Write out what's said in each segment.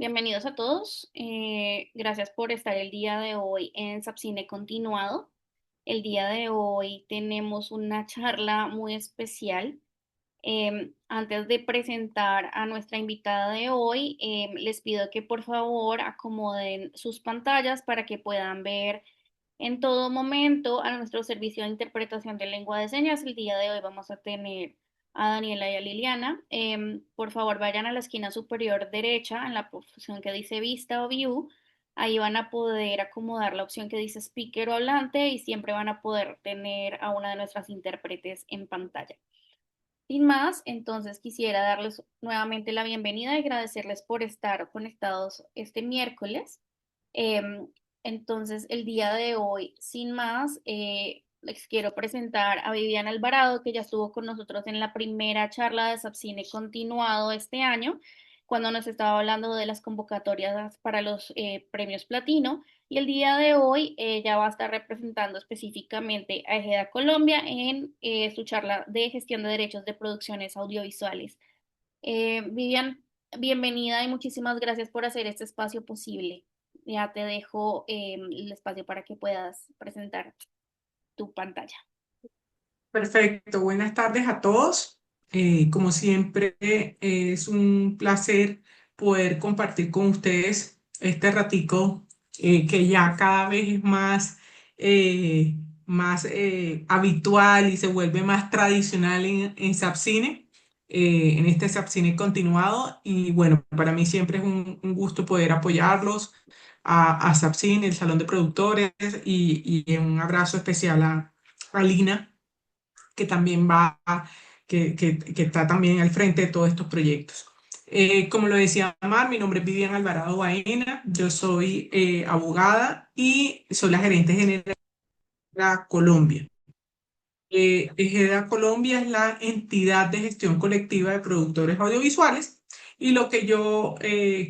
bienvenidos a todos. Gracias por estar el día de hoy en Sapcine Continuado. El día de hoy tenemos una charla muy especial. Antes de presentar a nuestra invitada de hoy, les pido que por favor acomoden sus pantallas para que puedan ver en todo momento a nuestro servicio de interpretación de lengua de señas. El día de hoy vamos a tener a Daniela y a Liliana. Por favor, vayan a la esquina superior derecha en la opción que dice Vista o View. Ahí van a poder acomodar la opción que dice Speaker o Hablante y siempre van a poder tener a una de nuestras intérpretes en pantalla. Sin más, entonces quisiera darles nuevamente la bienvenida y agradecerles por estar conectados este miércoles. Em, entonces, el día de hoy, sin más, les quiero presentar a Viviana Alvarado, que ya estuvo con nosotros en la primera charla de Sapcine Continuado este año, cuando nos estaba hablando de las convocatorias para los premios Platino. Y el día de hoy ella va a estar representando específicamente a Ejeda Colombia en su charla de gestión de derechos de producciones audiovisuales. Vivian, bienvenida y muchísimas gracias por hacer este espacio posible. Ya te dejo el espacio para que puedas presentar tu pantalla. Perfecto, buenas tardes a todos. Como siempre, es un placer poder compartir con ustedes este ratico que ya cada vez es más habitual y se vuelve más tradicional en Sapcine, en este Sapcine continuado. Y bueno, para mí siempre es un gusto poder apoyarlos a Sapcine, el Salón de Productores, y un abrazo especial a Lina que también que está también al frente de todos estos proyectos. Como lo decía Mar, mi nombre es Vivian Alvarado Baena, yo soy abogada y soy la gerente general de Colombia. Ejeda Colombia es la entidad de gestión colectiva de productores audiovisuales y lo que yo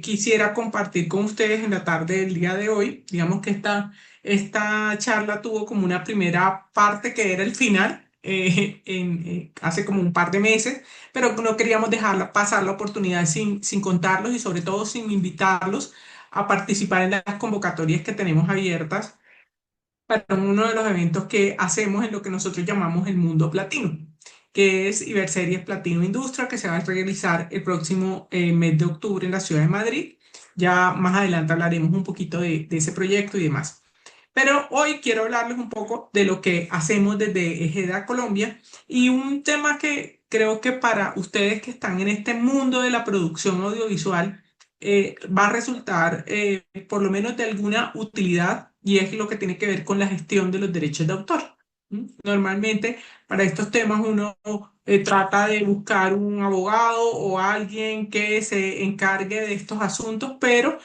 quisiera compartir con ustedes en la tarde del día de hoy, digamos que esta charla tuvo como una primera parte que era el final, hace como un par de meses, pero no queríamos dejarla pasar la oportunidad sin contarlos y sobre todo sin invitarlos a participar en las convocatorias que tenemos abiertas para uno de los eventos que hacemos en lo que nosotros llamamos el Mundo Platino, que es Iberseries Platino Industria, que se va a realizar el próximo mes de octubre en la ciudad de Madrid. Ya más adelante hablaremos un poquito de ese proyecto y demás. Pero hoy quiero hablarles un poco de lo que hacemos desde Ejeda Colombia y un tema que creo que para ustedes que están en este mundo de la producción audiovisual va a resultar por lo menos de alguna utilidad y es lo que tiene que ver con la gestión de los derechos de autor. ¿Mm? Normalmente para estos temas uno trata de buscar un abogado o alguien que se encargue de estos asuntos, pero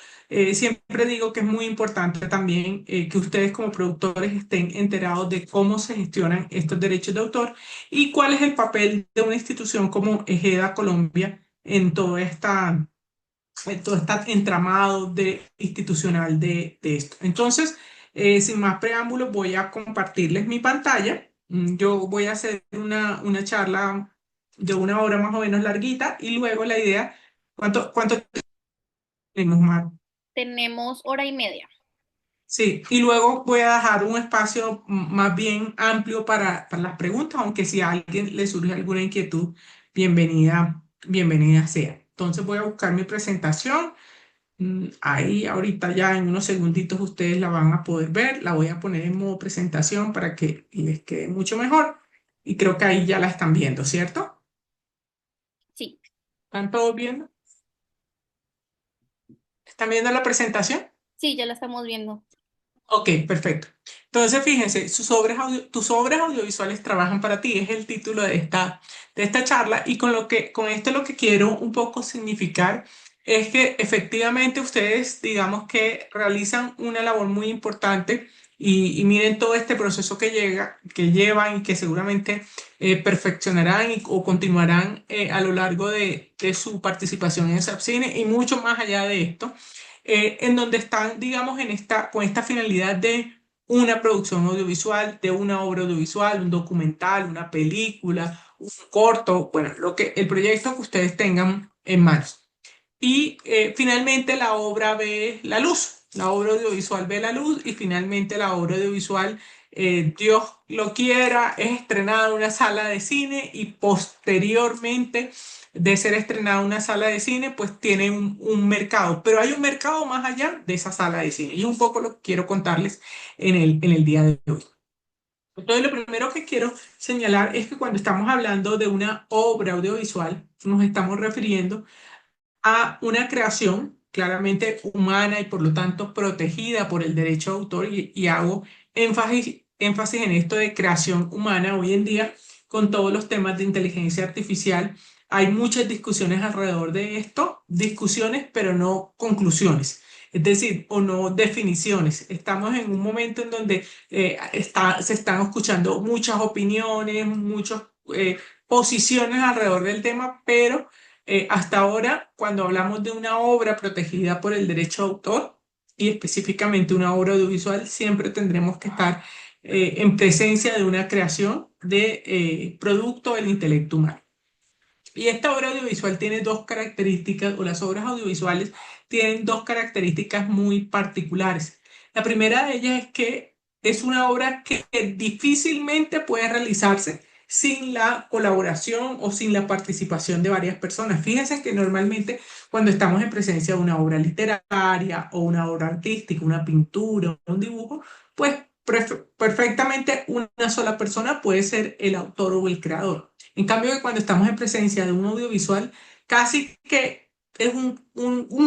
siempre digo que es muy importante también que ustedes como productores estén enterados de cómo se gestionan estos derechos de autor y cuál es el papel de una institución como Ejeda Colombia en todo este entramado institucional de esto. Entonces, sin más preámbulos, voy a compartirles mi pantalla. Yo voy a hacer una charla de una hora más o menos larguita y luego la idea, ¿cuánto tenemos, Mar? Tenemos hora y media. Sí, y luego voy a dejar un espacio más bien amplio para las preguntas, aunque si a alguien le surge alguna inquietud, bienvenida sea. Entonces voy a buscar mi presentación. Ahí ahorita ya en unos segunditos ustedes la van a poder ver. La voy a poner en modo presentación para que les quede mucho mejor. Y creo que ahí ya la están viendo, ¿cierto? Sí, ¿Están todos viendo? ¿Están viendo la presentación? sí, ya la estamos viendo. Ok, perfecto. Entonces, fíjense, tus obras audiovisuales trabajan para ti, es el título de esta charla, y con esto lo que quiero un poco significar es que efectivamente ustedes, digamos que realizan una labor muy importante y miren todo este proceso que llevan y que seguramente perfeccionarán o continuarán a lo largo de su participación en Sapcine y mucho más allá de esto en donde están, digamos, con esta finalidad de una producción audiovisual, de una obra audiovisual, un documental, una película, un corto, bueno, el proyecto que ustedes tengan en manos. y finalmente la obra ve la luz, la obra audiovisual ve la luz y finalmente la obra audiovisual, Dios lo quiera, es estrenada en una sala de cine y posteriormente de ser estrenada en una sala de cine, pues tiene un mercado, pero hay un mercado más allá de esa sala de cine y un poco lo que quiero contarles en el día de hoy. Entonces, lo primero que quiero señalar es que cuando estamos hablando de una obra audiovisual, nos estamos refiriendo a una creación claramente humana y por lo tanto protegida por el derecho de autor y hago énfasis en esto de creación humana. Hoy en día, con todos los temas de inteligencia artificial, hay muchas discusiones alrededor de esto, discusiones pero no conclusiones. Es decir, o no definiciones. Estamos en un momento en donde se están escuchando muchas opiniones, muchas posiciones alrededor del tema, pero hasta ahora, cuando hablamos de una obra protegida por el derecho de autor y específicamente una obra audiovisual, siempre tendremos que estar en presencia de una creación de producto del intelecto humano. Y esta obra audiovisual tiene dos características, o las obras audiovisuales tienen dos características muy particulares. La primera de ellas es que es una obra que difícilmente puede realizarse sin la colaboración o sin la participación de varias personas. Fíjense que normalmente cuando estamos en presencia de una obra literaria o una obra artística, una pintura, un dibujo, pues perfectamente una sola persona puede ser el autor o el creador. En cambio, que cuando estamos en presencia de un audiovisual, casi que es un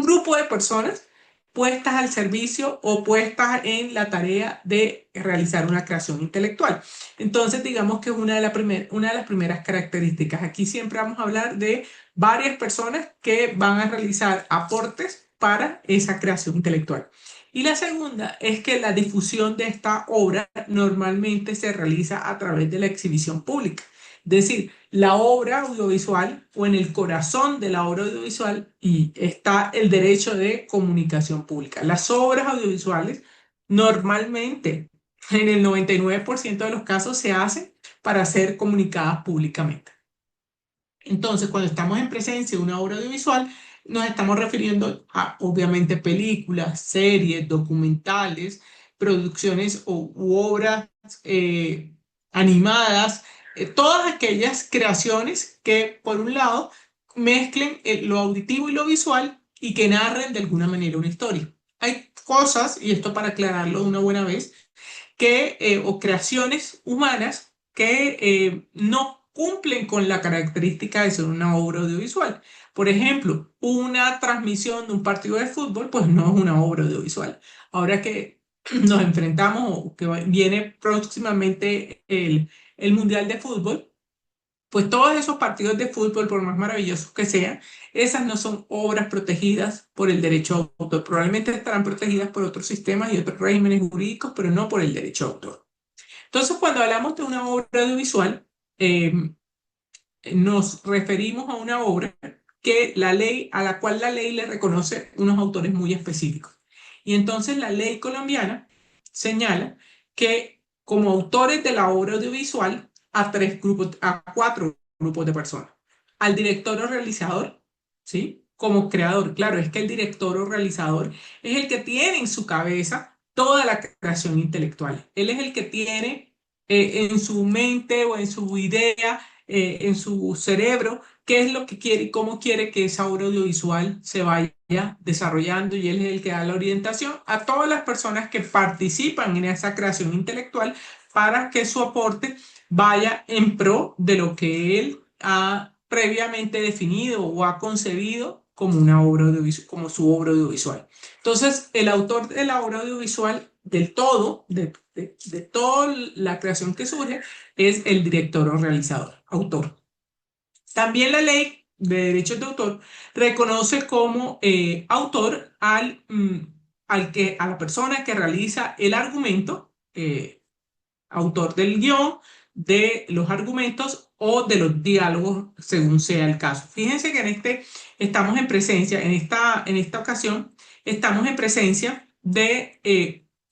grupo de personas puestas al servicio o puestas en la tarea de realizar una creación intelectual. Entonces, digamos que es una de las primeras características. Aquí siempre vamos a hablar de varias personas que van a realizar aportes para esa creación intelectual. Y la segunda es que la difusión de esta obra normalmente se realiza a través de la exhibición pública. Es decir, la obra audiovisual o en el corazón de la obra audiovisual y está el derecho de comunicación pública. Las obras audiovisuales normalmente, en el 99% de los casos, se hacen para ser comunicadas públicamente. Entonces, cuando estamos en presencia de una obra audiovisual, nos estamos refiriendo a, obviamente, películas, series, documentales, producciones u obras eh, animadas, todas aquellas creaciones que, por un lado, mezclen lo auditivo y lo visual y que narren de alguna manera una historia. Hay cosas, y esto para aclararlo de una buena vez, o creaciones humanas que no cumplen con la característica de ser una obra audiovisual. Por ejemplo, una transmisión de un partido de fútbol, pues no es una obra audiovisual. Ahora que nos enfrentamos o que viene próximamente el Mundial de Fútbol, pues todos esos partidos de fútbol, por más maravillosos que sean, esas no son obras protegidas por el derecho de autor. Probablemente estarán protegidas por otros sistemas y otros regímenes jurídicos, pero no por el derecho de autor. Entonces, cuando hablamos de una obra audiovisual, eh, nos referimos a una obra a la cual la ley le reconoce unos autores muy específicos. Y entonces la ley colombiana señala que como autores de la obra audiovisual a cuatro grupos de personas. Al director o realizador, ¿sí? Como creador. Claro, es que el director o realizador es el que tiene en su cabeza toda la creación intelectual. Él es el que tiene en su mente o en su idea en su cerebro qué es lo que quiere y cómo quiere que esa obra audiovisual se vaya desarrollando y él es el que da la orientación a todas las personas que participan en esa creación intelectual para que su aporte vaya en pro de lo que él ha previamente definido o ha concebido como una obra audiovisual, como su obra audiovisual. Entonces, el autor de la obra audiovisual del todo, de toda la creación que surge, es el director o realizador, autor. También la ley de derechos de autor reconoce como autor a la persona que realiza el argumento, autor del guión, de los argumentos o de los diálogos, según sea el caso. Fíjense que estamos en presencia, en esta ocasión, estamos en presencia de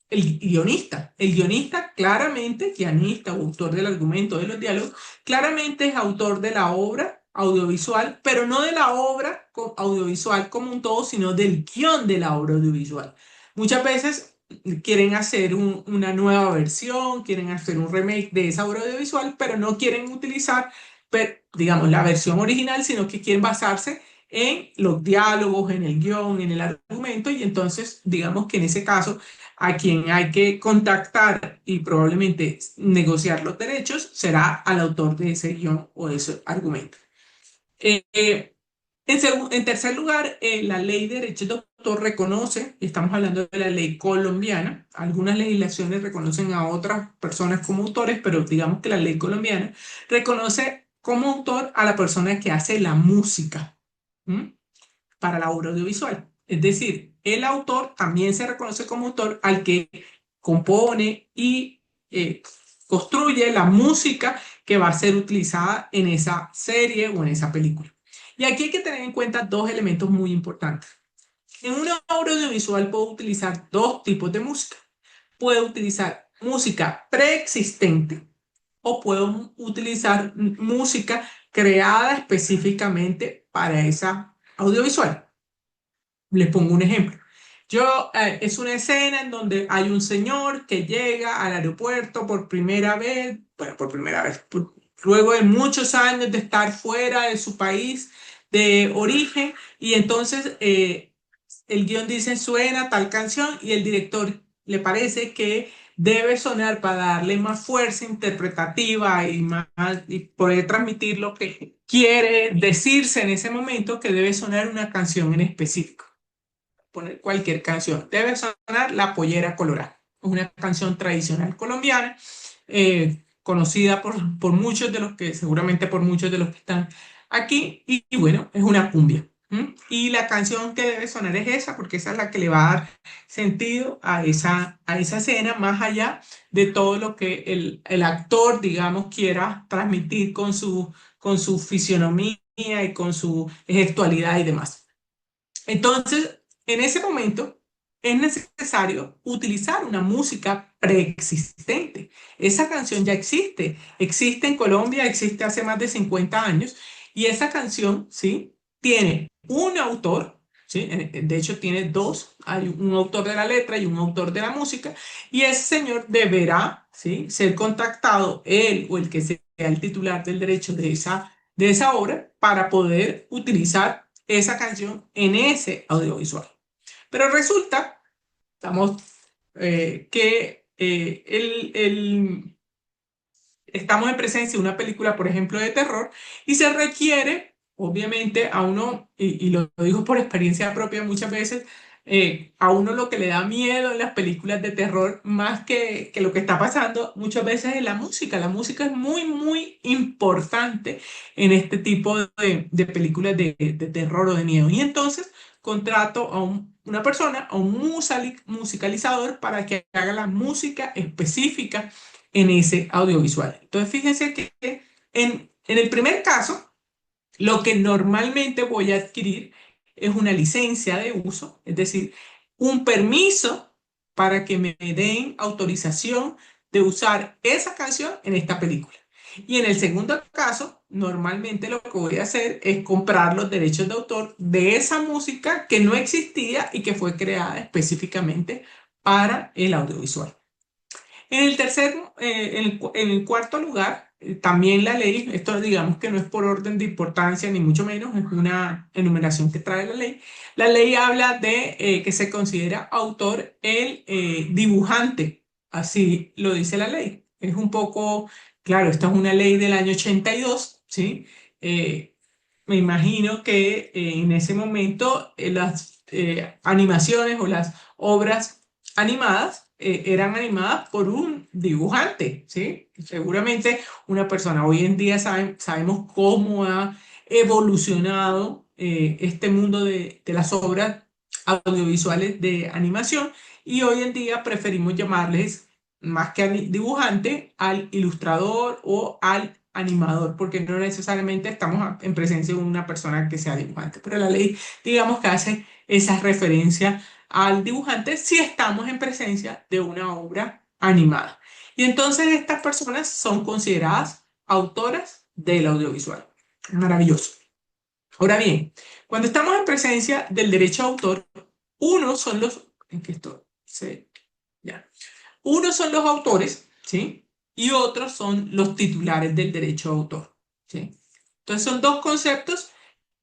el guionista. El guionista claramente, guionista o autor del argumento, de los diálogos, claramente es autor de la obra audiovisual, pero no de la obra audiovisual como un todo, sino del guión de la obra audiovisual. Muchas veces quieren hacer una nueva versión, quieren hacer un remake de esa obra audiovisual, pero no quieren utilizar, digamos, la versión original, sino que quieren basarse en los diálogos, en el guión, en el argumento, y entonces, digamos que en ese caso, a quien hay que contactar y probablemente negociar los derechos será al autor de ese guión o de ese argumento. Eh, eh, en tercer lugar, la ley de derechos de autor reconoce, y estamos hablando de la ley colombiana, algunas legislaciones reconocen a otras personas como autores, pero digamos que la ley colombiana reconoce como autor a la persona que hace la música. ¿Mm? Para la obra audiovisual. Es decir, el autor también se reconoce como autor al que compone y construye la música que va a ser utilizada en esa serie o en esa película. Y aquí hay que tener en cuenta dos elementos muy importantes. En una obra audiovisual puedo utilizar dos tipos de música. Puedo utilizar música preexistente o puedo utilizar música creada específicamente para esa audiovisual. Les pongo un ejemplo. Es una escena en donde hay un señor que llega al aeropuerto por primera vez, bueno, por primera vez, luego de muchos años de estar fuera de su país de origen, y entonces el guión dice suena tal canción y el director le parece que debe sonar para darle más fuerza interpretativa y más y poder transmitir lo que quiere decirse en ese momento, que debe sonar una canción en específico. Poner cualquier canción. Debe sonar La Pollera Colorada. Es una canción tradicional colombiana, conocida por muchos de los que, seguramente por muchos de los que están aquí, y bueno, es una cumbia. ¿Mm? Y la canción que debe sonar es esa, porque esa es la que le va a dar sentido a esa escena, más allá de todo lo que el actor, digamos, quiera transmitir con su fisionomía y con su gestualidad y demás. Entonces, en ese momento es necesario utilizar una música preexistente. Esa canción ya existe, existe en Colombia, existe hace más de 50 años, y esa canción, ¿sí? Tiene un autor, ¿sí? De hecho, tiene dos, hay un autor de la letra y un autor de la música, y ese señor deberá, ¿sí? Ser contactado, él o el que sea el titular del derecho de esa obra, para poder utilizar esa canción en ese audiovisual. Pero resulta, estamos, estamos en presencia de una película, por ejemplo, de terror, y se requiere, obviamente, a uno, y lo digo por experiencia propia muchas veces, a uno lo que le da miedo en las películas de terror, más que lo que está pasando, muchas veces es la música. La música es muy, muy importante en este tipo de películas de terror o de miedo. Y entonces contrato a una persona, a un musicalizador, para que haga la música específica en ese audiovisual. Entonces, fíjense que en el primer caso, lo que normalmente voy a adquirir es una licencia de uso, es decir, un permiso para que me den autorización de usar esa canción en esta película. Y en el segundo caso, normalmente lo que voy a hacer es comprar los derechos de autor de esa música que no existía y que fue creada específicamente para el audiovisual. En el tercer, en el cuarto lugar, también la ley, esto digamos que no es por orden de importancia ni mucho menos, es una enumeración que trae la ley. La ley habla de que se considera autor el dibujante, así lo dice la ley. Es un poco, claro, esta es una ley del año 82, ¿sí? Eh, Me imagino que en ese momento las animaciones o las obras animadas eran animadas por un dibujante, ¿sí? Seguramente una persona. Hoy en día sabemos cómo ha evolucionado este mundo de las obras audiovisuales de animación, y hoy en día preferimos llamarles, más que dibujante, al ilustrador o al animador, porque no necesariamente estamos en presencia de una persona que sea dibujante, pero la ley, digamos que hace esa referencia al dibujante si estamos en presencia de una obra animada. Y entonces estas personas son consideradas autoras del audiovisual. Maravilloso. Ahora bien, cuando estamos en presencia del derecho de autor, unos son los, ¿en qué estoy? Sí, ya. Unos son los autores, ¿sí? Y otros son los titulares del derecho de autor, ¿sí? Entonces son dos conceptos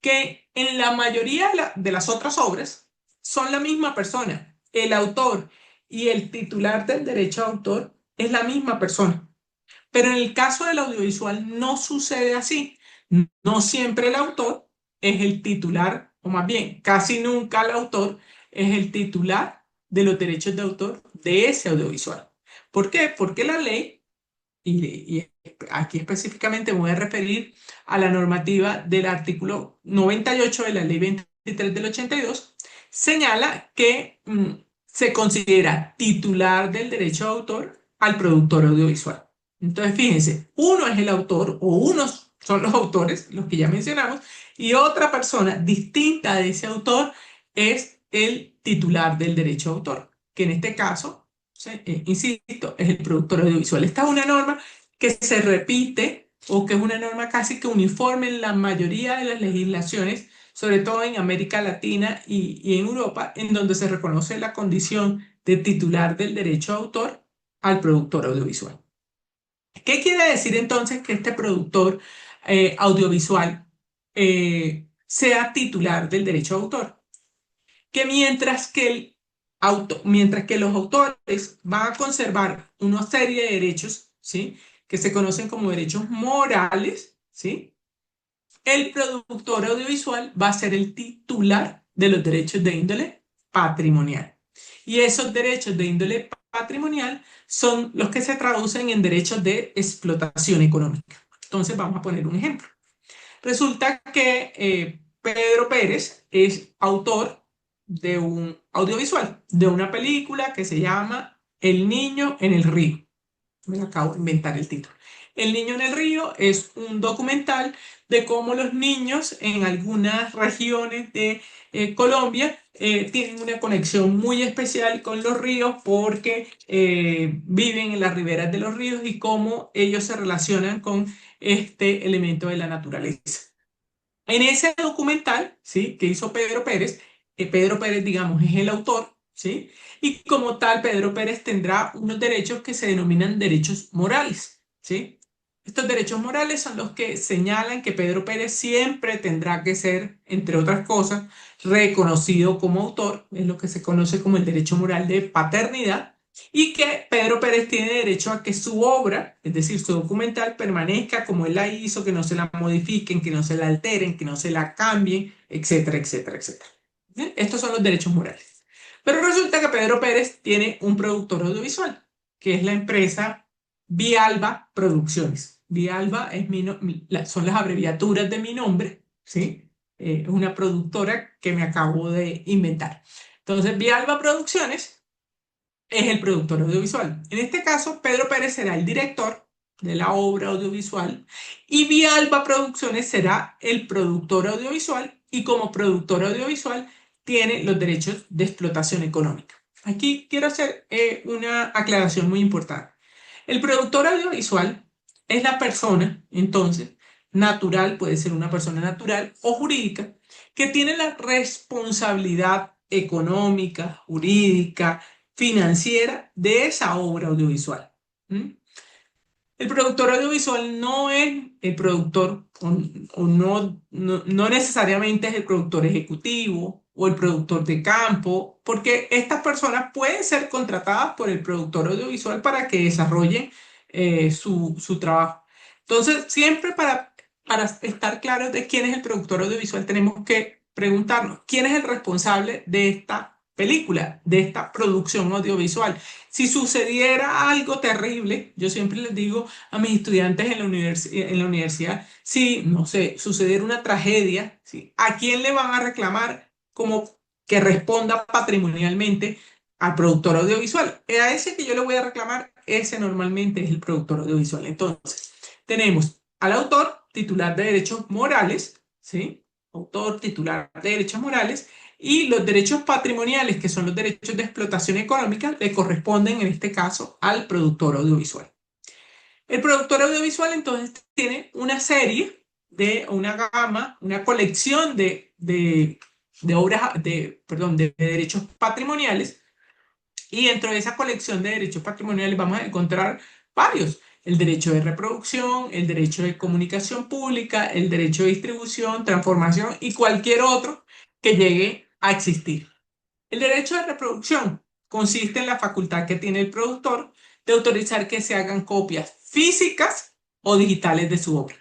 que en la mayoría de las otras obras son la misma persona. El autor y el titular del derecho de autor es la misma persona. Pero en el caso del audiovisual no sucede así. No siempre el autor es el titular, o más bien, casi nunca el autor es el titular de los derechos de autor de ese audiovisual. ¿Por qué? Porque la ley, y aquí específicamente me voy a referir a la normativa del artículo 98 de la ley 23 del 82, señala que se considera titular del derecho de autor al productor audiovisual. Entonces, fíjense, uno es el autor o unos son los autores, los que ya mencionamos, y otra persona distinta de ese autor es el titular del derecho de autor, que en este caso, sí, insisto, es el productor audiovisual. Esta es una norma que se repite o que es una norma casi que uniforme en la mayoría de las legislaciones, sobre todo en América Latina y en Europa, en donde se reconoce la condición de titular del derecho de autor al productor audiovisual. ¿Qué quiere decir entonces que este productor audiovisual sea titular del derecho de autor? Que mientras que los autores van a conservar una serie de derechos, ¿sí? Que se conocen como derechos morales, ¿sí? El productor audiovisual va a ser el titular de los derechos de índole patrimonial. Y esos derechos de índole patrimonial son los que se traducen en derechos de explotación económica. Entonces vamos a poner un ejemplo. Resulta que Pedro Pérez es autor de un audiovisual, de una película que se llama El niño en el río. Me acabo de inventar el título. El niño en el río es un documental de cómo los niños en algunas regiones de Colombia tienen una conexión muy especial con los ríos porque viven en las riberas de los ríos y cómo ellos se relacionan con este elemento de la naturaleza. En ese documental, ¿sí? Que hizo Pedro Pérez, digamos, es el autor, ¿sí? Y como tal, Pedro Pérez tendrá unos derechos que se denominan derechos morales, ¿sí? Estos derechos morales son los que señalan que Pedro Pérez siempre tendrá que ser, entre otras cosas, reconocido como autor, es lo que se conoce como el derecho moral de paternidad, y que Pedro Pérez tiene derecho a que su obra, es decir, su documental, permanezca como él la hizo, que no se la modifiquen, que no se la alteren, que no se la cambien, etcétera, etcétera, etcétera. ¿Bien? Estos son los derechos morales. Pero resulta que Pedro Pérez tiene un productor audiovisual, que es la empresa Vialba Producciones. Vialba es son las abreviaturas de mi nombre, ¿sí? Es una productora que me acabo de inventar. Entonces, Vialba Producciones es el productor audiovisual. En este caso, Pedro Pérez será el director de la obra audiovisual y Vialba Producciones será el productor audiovisual y como productor audiovisual tiene los derechos de explotación económica. Aquí quiero hacer una aclaración muy importante. El productor audiovisual es la persona, entonces, natural, puede ser una persona natural o jurídica, que tiene la responsabilidad económica, jurídica, financiera de esa obra audiovisual. ¿Mm? El productor audiovisual no es el productor, o no necesariamente es el productor ejecutivo o el productor de campo, porque estas personas pueden ser contratadas por el productor audiovisual para que desarrollen su trabajo. Entonces, siempre para estar claros de quién es el productor audiovisual, tenemos que preguntarnos, ¿quién es el responsable de esta película, de esta producción audiovisual? Si sucediera algo terrible, yo siempre les digo a mis estudiantes en la universidad, si, no sé, sucediera una tragedia, ¿sí? ¿A quién le van a reclamar como que responda patrimonialmente? Al productor audiovisual. A ese que yo le voy a reclamar, ese normalmente es el productor audiovisual. Entonces, tenemos al autor, titular de derechos morales, ¿sí? Autor, titular de derechos morales, y los derechos patrimoniales, que son los derechos de explotación económica, le corresponden en este caso al productor audiovisual. El productor audiovisual entonces tiene una serie de una gama, una colección de obras, perdón, de derechos patrimoniales, y dentro de esa colección de derechos patrimoniales vamos a encontrar varios: el derecho de reproducción, el derecho de comunicación pública, el derecho de distribución, transformación y cualquier otro que llegue a existir. El derecho de reproducción consiste en la facultad que tiene el productor de autorizar que se hagan copias físicas o digitales de su obra.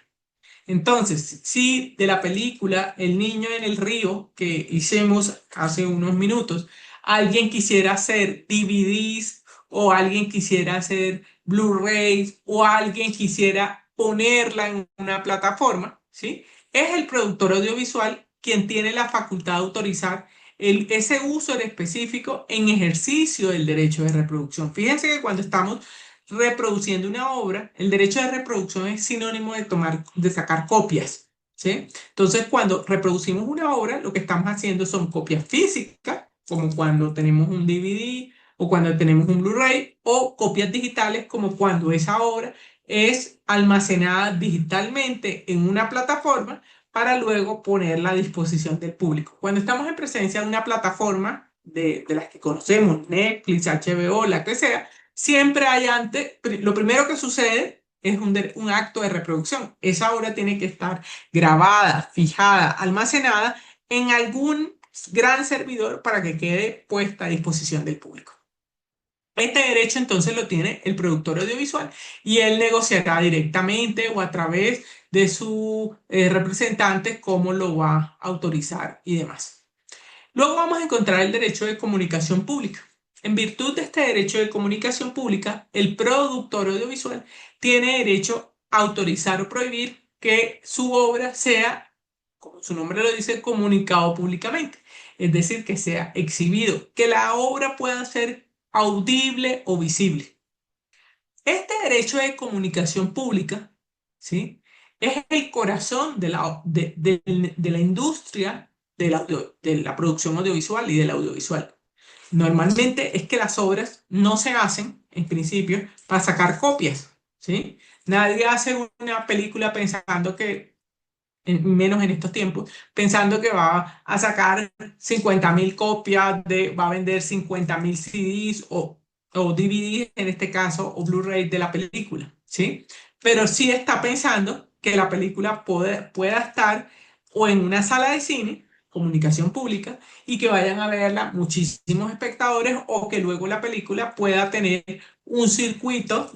Entonces, si de la película El niño en el río que hicimos hace unos minutos, alguien quisiera hacer DVDs, o alguien quisiera hacer Blu-rays, o alguien quisiera ponerla en una plataforma, ¿sí? Es el productor audiovisual quien tiene la facultad de autorizar ese uso en específico en ejercicio del derecho de reproducción. Fíjense que cuando estamos reproduciendo una obra, el derecho de reproducción es sinónimo de sacar copias, ¿sí? Entonces, cuando reproducimos una obra, lo que estamos haciendo son copias físicas, como cuando tenemos un DVD o cuando tenemos un Blu-ray, o copias digitales, como cuando esa obra es almacenada digitalmente en una plataforma para luego ponerla a disposición del público. Cuando estamos en presencia de una plataforma de las que conocemos, Netflix, HBO, la que sea, siempre hay antes, lo primero que sucede es un acto de reproducción. Esa obra tiene que estar grabada, fijada, almacenada en algún gran servidor para que quede puesta a disposición del público. Este derecho entonces lo tiene el productor audiovisual, y él negociará directamente o a través de su representante cómo lo va a autorizar y demás. Luego vamos a encontrar el derecho de comunicación pública. En virtud de este derecho de comunicación pública, el productor audiovisual tiene derecho a autorizar o prohibir que su obra sea, como su nombre lo dice, comunicado públicamente. Es decir, que sea exhibido, que la obra pueda ser audible o visible. Este derecho de comunicación pública, ¿sí?, es el corazón de la industria de la producción audiovisual y del audiovisual. Normalmente es que las obras no se hacen, en principio, para sacar copias, ¿sí? Nadie hace una película pensando que, menos en estos tiempos, pensando que va a sacar 50.000 copias, va a vender 50.000 CDs o DVDs en este caso, o Blu-ray de la película, ¿sí? Pero sí está pensando que la película pueda estar o en una sala de cine, comunicación pública, y que vayan a verla muchísimos espectadores, o que luego la película pueda tener un circuito,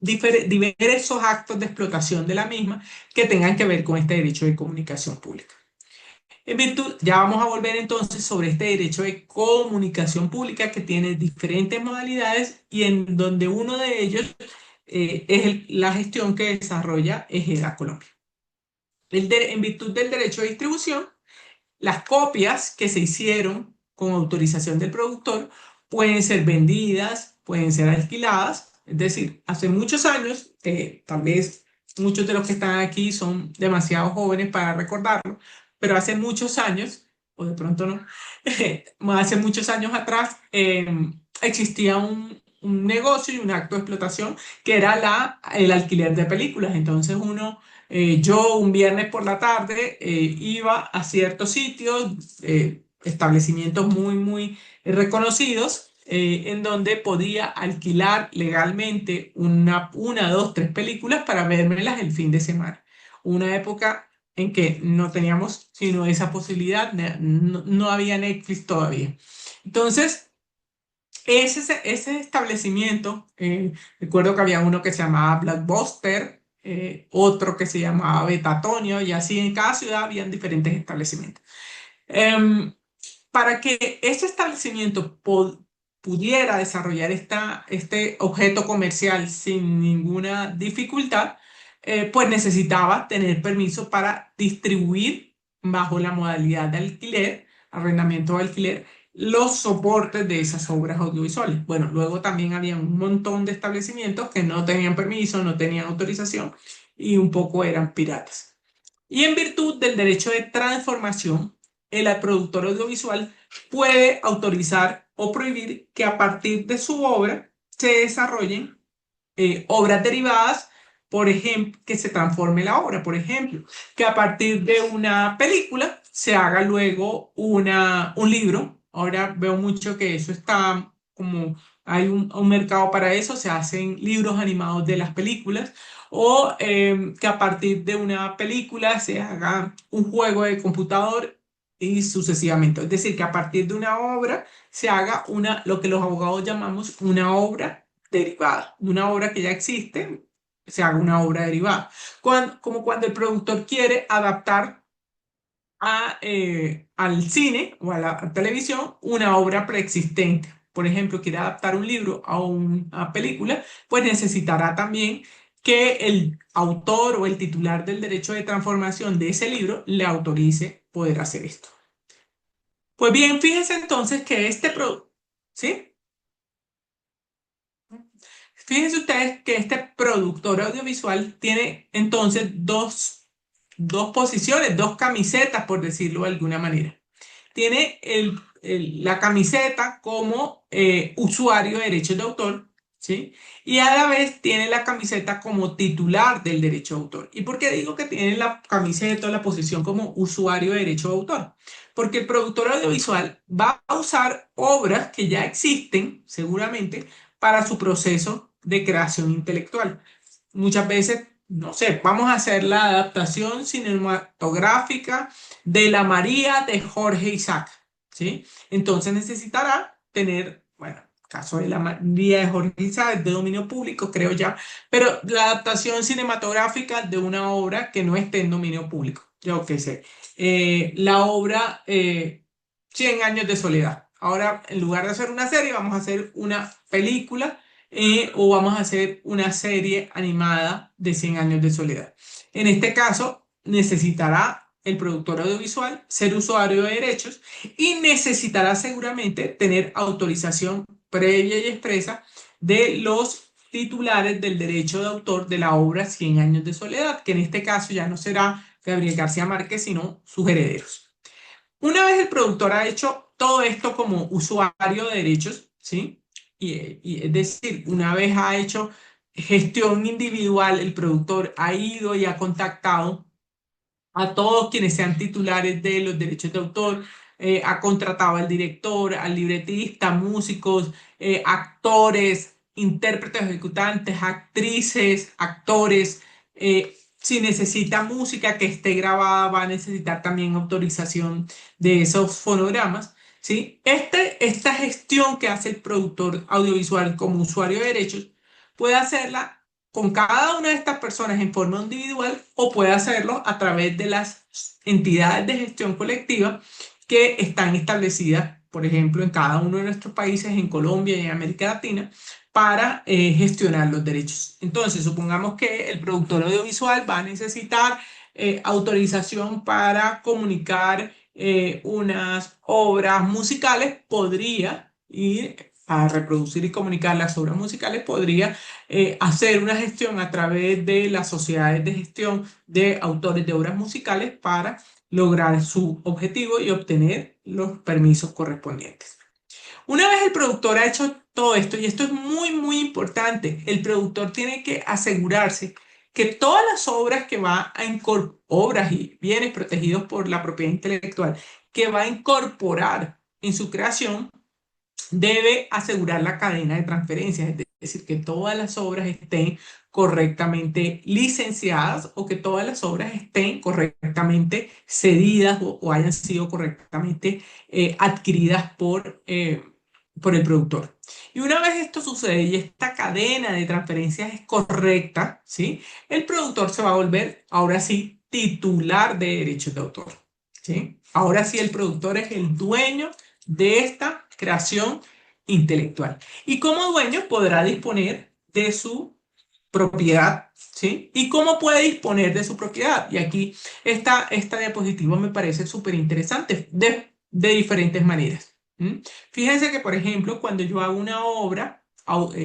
diversos actos de explotación de la misma que tengan que ver con este derecho de comunicación pública. En virtud, ya vamos a volver entonces sobre este derecho de comunicación pública, que tiene diferentes modalidades y en donde uno de ellos la gestión que desarrolla EGEDA Colombia. En virtud del derecho de distribución, las copias que se hicieron con autorización del productor pueden ser vendidas, pueden ser alquiladas. Es decir, hace muchos años, tal vez muchos de los que están aquí son demasiado jóvenes para recordarlo, pero hace muchos años, o de pronto no, hace muchos años atrás, existía un negocio y un acto de explotación que era el alquiler de películas. Entonces yo un viernes por la tarde iba a ciertos sitios, establecimientos muy, muy reconocidos, en donde podía alquilar legalmente una, dos, tres películas para vérmelas el fin de semana. Una época en que no teníamos sino esa posibilidad, no había Netflix todavía. Entonces, ese establecimiento, recuerdo que había uno que se llamaba Blockbuster, otro que se llamaba Betatonio, y así en cada ciudad habían diferentes establecimientos. Em, para que ese establecimiento pudiera desarrollar este objeto comercial sin ninguna dificultad, pues necesitaba tener permiso para distribuir bajo la modalidad de alquiler, arrendamiento o alquiler, los soportes de esas obras audiovisuales. Bueno, luego también había un montón de establecimientos que no tenían permiso, no tenían autorización y un poco eran piratas. Y en virtud del derecho de transformación, el productor audiovisual puede autorizar o prohibir que a partir de su obra se desarrollen obras derivadas por ejemplo, que se transforme la obra, por ejemplo, que a partir de una película se haga luego un libro. Ahora veo mucho que eso está como hay un mercado para eso, se hacen libros animados de las películas o que a partir de una película se haga un juego de computador y sucesivamente. Es decir, que a partir de una obra se haga lo que los abogados llamamos una obra derivada, una obra que ya existe, se haga una obra derivada. Como cuando el productor quiere adaptar al cine o a la televisión una obra preexistente. Por ejemplo, quiere adaptar un libro a una película, pues necesitará también que el autor o el titular del derecho de transformación de ese libro le autorice poder hacer esto. Pues bien, fíjense entonces que ¿sí? Fíjense ustedes que este productor audiovisual tiene entonces dos posiciones, dos camisetas, por decirlo de alguna manera. Tiene la camiseta como usuario de derechos de autor, ¿sí? Y a la vez tiene la camiseta como titular del derecho de autor. ¿Y por qué digo que tiene la camiseta o la posición como usuario de derecho de autor? Porque el productor audiovisual va a usar obras que ya existen, seguramente, para su proceso de creación intelectual. Muchas veces, no sé, vamos a hacer la adaptación cinematográfica de La María de Jorge Isaac, ¿sí? Entonces necesitará tener, bueno, caso de La María de Jorge Isaac, de dominio público, creo ya, pero la adaptación cinematográfica de una obra que no esté en dominio público, yo qué sé. La obra 100 años de soledad. Ahora, en lugar de hacer una serie, vamos a hacer una película o vamos a hacer una serie animada de 100 años de soledad. En este caso, necesitará el productor audiovisual ser usuario de derechos y necesitará seguramente tener autorización previa y expresa de los titulares del derecho de autor de la obra 100 años de soledad, que en este caso ya no será Gabriel García Márquez, sino sus herederos. Una vez el productor ha hecho todo esto como usuario de derechos, ¿sí? Es decir, una vez ha hecho gestión individual, el productor ha ido y ha contactado a todos quienes sean titulares de los derechos de autor, ha contratado al director, al libretista, músicos, actores, intérpretes ejecutantes, actrices, actores. Si necesita música que esté grabada, va a necesitar también autorización de esos fonogramas. ¿Sí? Esta gestión que hace el productor audiovisual como usuario de derechos puede hacerla con cada una de estas personas en forma individual o puede hacerlo a través de las entidades de gestión colectiva que están establecidas, por ejemplo, en cada uno de nuestros países, en Colombia y en América Latina, para gestionar los derechos. Entonces, supongamos que el productor audiovisual va a necesitar autorización para comunicar unas obras musicales, podría ir a reproducir y comunicar las obras musicales, podría hacer una gestión a través de las sociedades de gestión de autores de obras musicales para lograr su objetivo y obtener los permisos correspondientes. Una vez el productor ha hecho todo esto, y esto es muy, muy importante, el productor tiene que asegurarse que todas las obras que va a incorporar, obras y bienes protegidos por la propiedad intelectual, que va a incorporar en su creación, debe asegurar la cadena de transferencias, es decir, que todas las obras estén correctamente licenciadas o que todas las obras estén correctamente cedidas o hayan sido correctamente adquiridas por el productor. Y una vez esto sucede y esta cadena de transferencias es correcta, ¿sí? El productor se va a volver, ahora sí, titular de derechos de autor, ¿sí? Ahora sí, el productor es el dueño de esta creación intelectual. Y como dueño podrá disponer de su propiedad, ¿sí? ¿Y cómo puede disponer de su propiedad? Y aquí esta diapositiva me parece súper interesante de diferentes maneras. ¿Mm? Fíjense que, por ejemplo, cuando yo hago una obra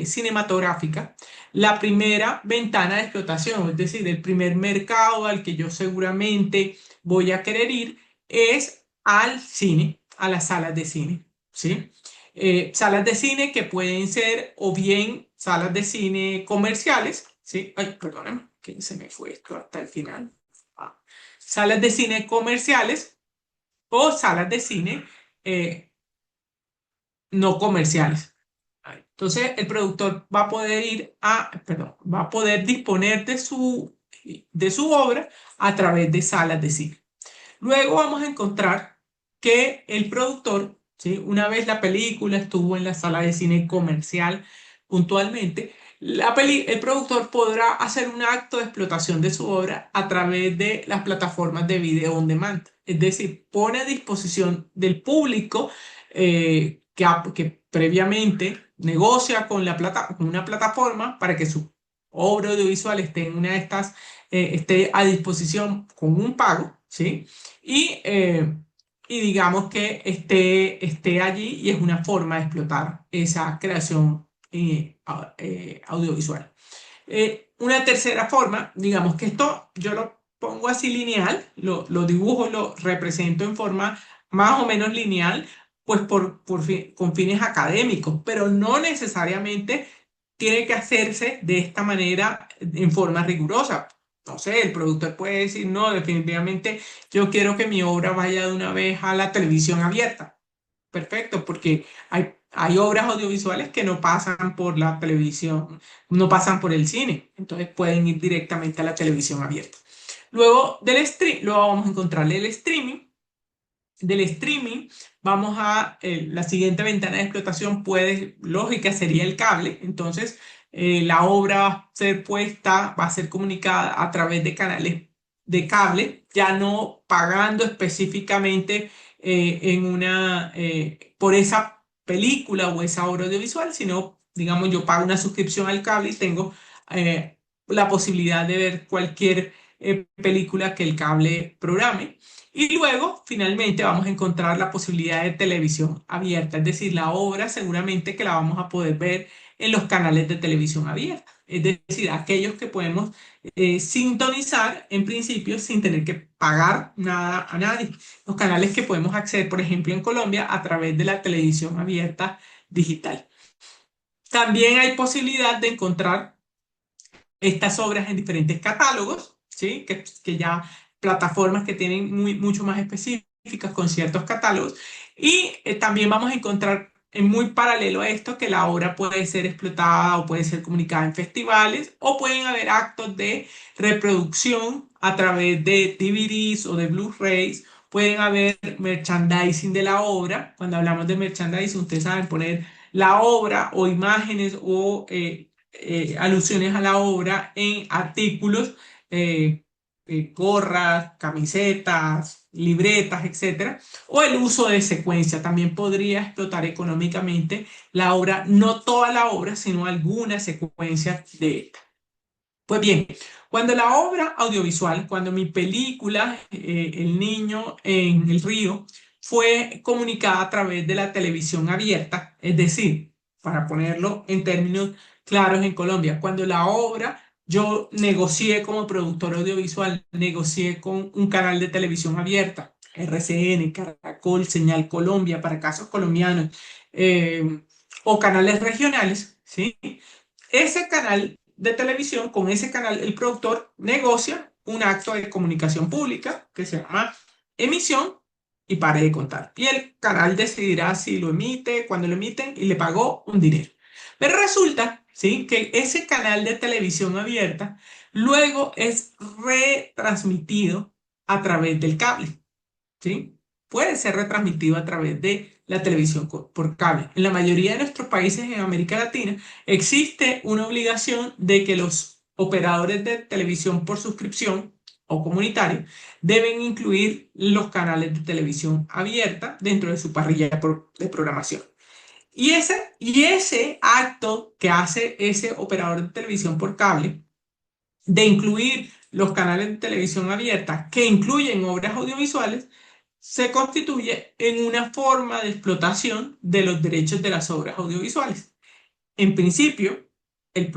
cinematográfica, la primera ventana de explotación, es decir, el primer mercado al que yo seguramente voy a querer ir, es al cine, a las salas de cine, ¿sí? Salas de cine que pueden ser o bien salas de cine comerciales, ¿sí? Ay, perdóname. que se me fue esto hasta el final. Ah, salas de cine comerciales o salas de cine eh, no comerciales. Entonces, el productor va a poder perdón, va a poder disponer de su obra a través de salas de cine. Luego vamos a encontrar que el productor, ¿sí? Una vez la película estuvo en la sala de cine comercial puntualmente, el productor podrá hacer un acto de explotación de su obra a través de las plataformas de video on demand. Es decir, pone a disposición del público que previamente negocia con con una plataforma para que su obra audiovisual esté en una de estas, esté a disposición con un pago, ¿sí? Y, eh, y digamos que esté allí y es una forma de explotar esa creación audiovisual. Una tercera forma, digamos que esto yo lo pongo así lineal, lo dibujo, lo represento en forma más o menos lineal, pues con fines académicos, pero no necesariamente tiene que hacerse de esta manera en forma rigurosa. No sé, el productor puede decir, no, definitivamente yo quiero que mi obra vaya de una vez a la televisión abierta. Perfecto, porque hay obras audiovisuales que no pasan por la televisión, no pasan por el cine, entonces pueden ir directamente a la televisión abierta. Luego vamos a encontrar el streaming. Del streaming, la siguiente ventana de explotación lógica sería el cable. Entonces, la obra va a ser va a ser comunicada a través de canales de cable, ya no pagando específicamente por esa película o esa obra audiovisual, sino, digamos, yo pago una suscripción al cable y tengo eh, la posibilidad de ver cualquier película que el cable programe. Y luego, finalmente, vamos a encontrar la posibilidad de televisión abierta, es decir, la obra seguramente que la vamos a poder ver en los canales de televisión abierta, es decir, aquellos que podemos sintonizar en principio sin tener que pagar nada a nadie. Los canales que podemos acceder, por ejemplo, en Colombia a través de la televisión abierta digital. También hay posibilidad de encontrar estas obras en diferentes catálogos, ¿sí? Que ya plataformas que tienen mucho más específicas con ciertos catálogos. Y también vamos a encontrar en muy paralelo a esto que la obra puede ser explotada o puede ser comunicada en festivales o pueden haber actos de reproducción a través de DVDs o de Blu-rays. Pueden haber merchandising de la obra. Cuando hablamos de merchandising, ustedes saben poner la obra o imágenes o alusiones a la obra en artículos, gorras, camisetas, libretas, etcétera, o el uso de secuencia. También podría explotar económicamente la obra, no toda la obra, sino algunas secuencias de esta. Pues bien, cuando la obra audiovisual, cuando mi película, El niño en el río, fue comunicada a través de la televisión abierta, es decir, para ponerlo en términos claros en Colombia, cuando la obra yo negocié como productor audiovisual, negocié con un canal de televisión abierta, RCN, Caracol, Señal Colombia, para casos colombianos, o canales regionales, ¿sí? Ese canal de televisión, con ese canal, el productor negocia un acto de comunicación pública que se llama emisión y pare de contar. Y el canal decidirá si lo emite, cuándo lo emiten y le pagó un dinero. Pero resulta, ¿sí? Que ese canal de televisión abierta luego es retransmitido a través del cable. ¿Sí? Puede ser retransmitido a través de la televisión por cable. En la mayoría de nuestros países en América Latina existe una obligación de que los operadores de televisión por suscripción o comunitario deben incluir los canales de televisión abierta dentro de su parrilla de programación. Y ese acto que hace ese operador de televisión por cable de incluir los canales de televisión abierta que incluyen obras audiovisuales se constituye en una forma de explotación de los derechos de las obras audiovisuales. En principio, el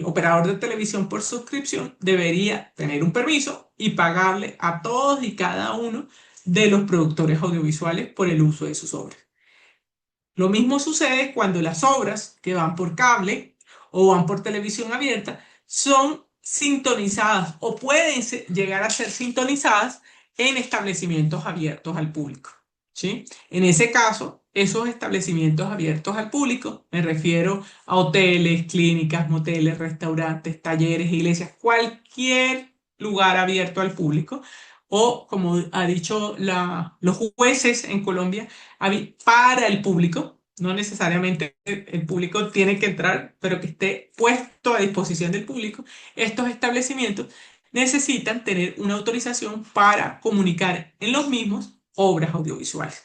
operador de televisión por suscripción debería tener un permiso y pagarle a todos y cada uno de los productores audiovisuales por el uso de sus obras. Lo mismo sucede cuando las obras que van por cable o van por televisión abierta son sintonizadas o pueden llegar a ser sintonizadas en establecimientos abiertos al público, ¿sí? En ese caso, esos establecimientos abiertos al público, me refiero a hoteles, clínicas, moteles, restaurantes, talleres, iglesias, cualquier lugar abierto al público, o como ha dicho los jueces en Colombia, para el público. No necesariamente el público tiene que entrar, pero que esté puesto a disposición del público. Estos establecimientos necesitan tener una autorización para comunicar en los mismos obras audiovisuales.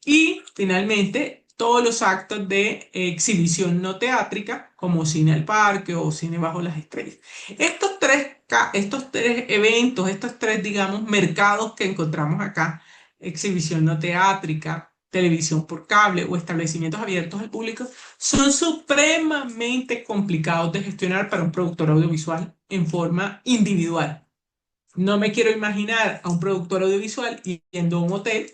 Y finalmente, todos los actos de exhibición no teátrica, como cine al parque o cine bajo las estrellas. Estos tres eventos, estos tres, digamos, mercados que encontramos acá, exhibición no teátrica, televisión por cable o establecimientos abiertos al público, son supremamente complicados de gestionar para un productor audiovisual en forma individual. No me quiero imaginar a un productor audiovisual yendo a un hotel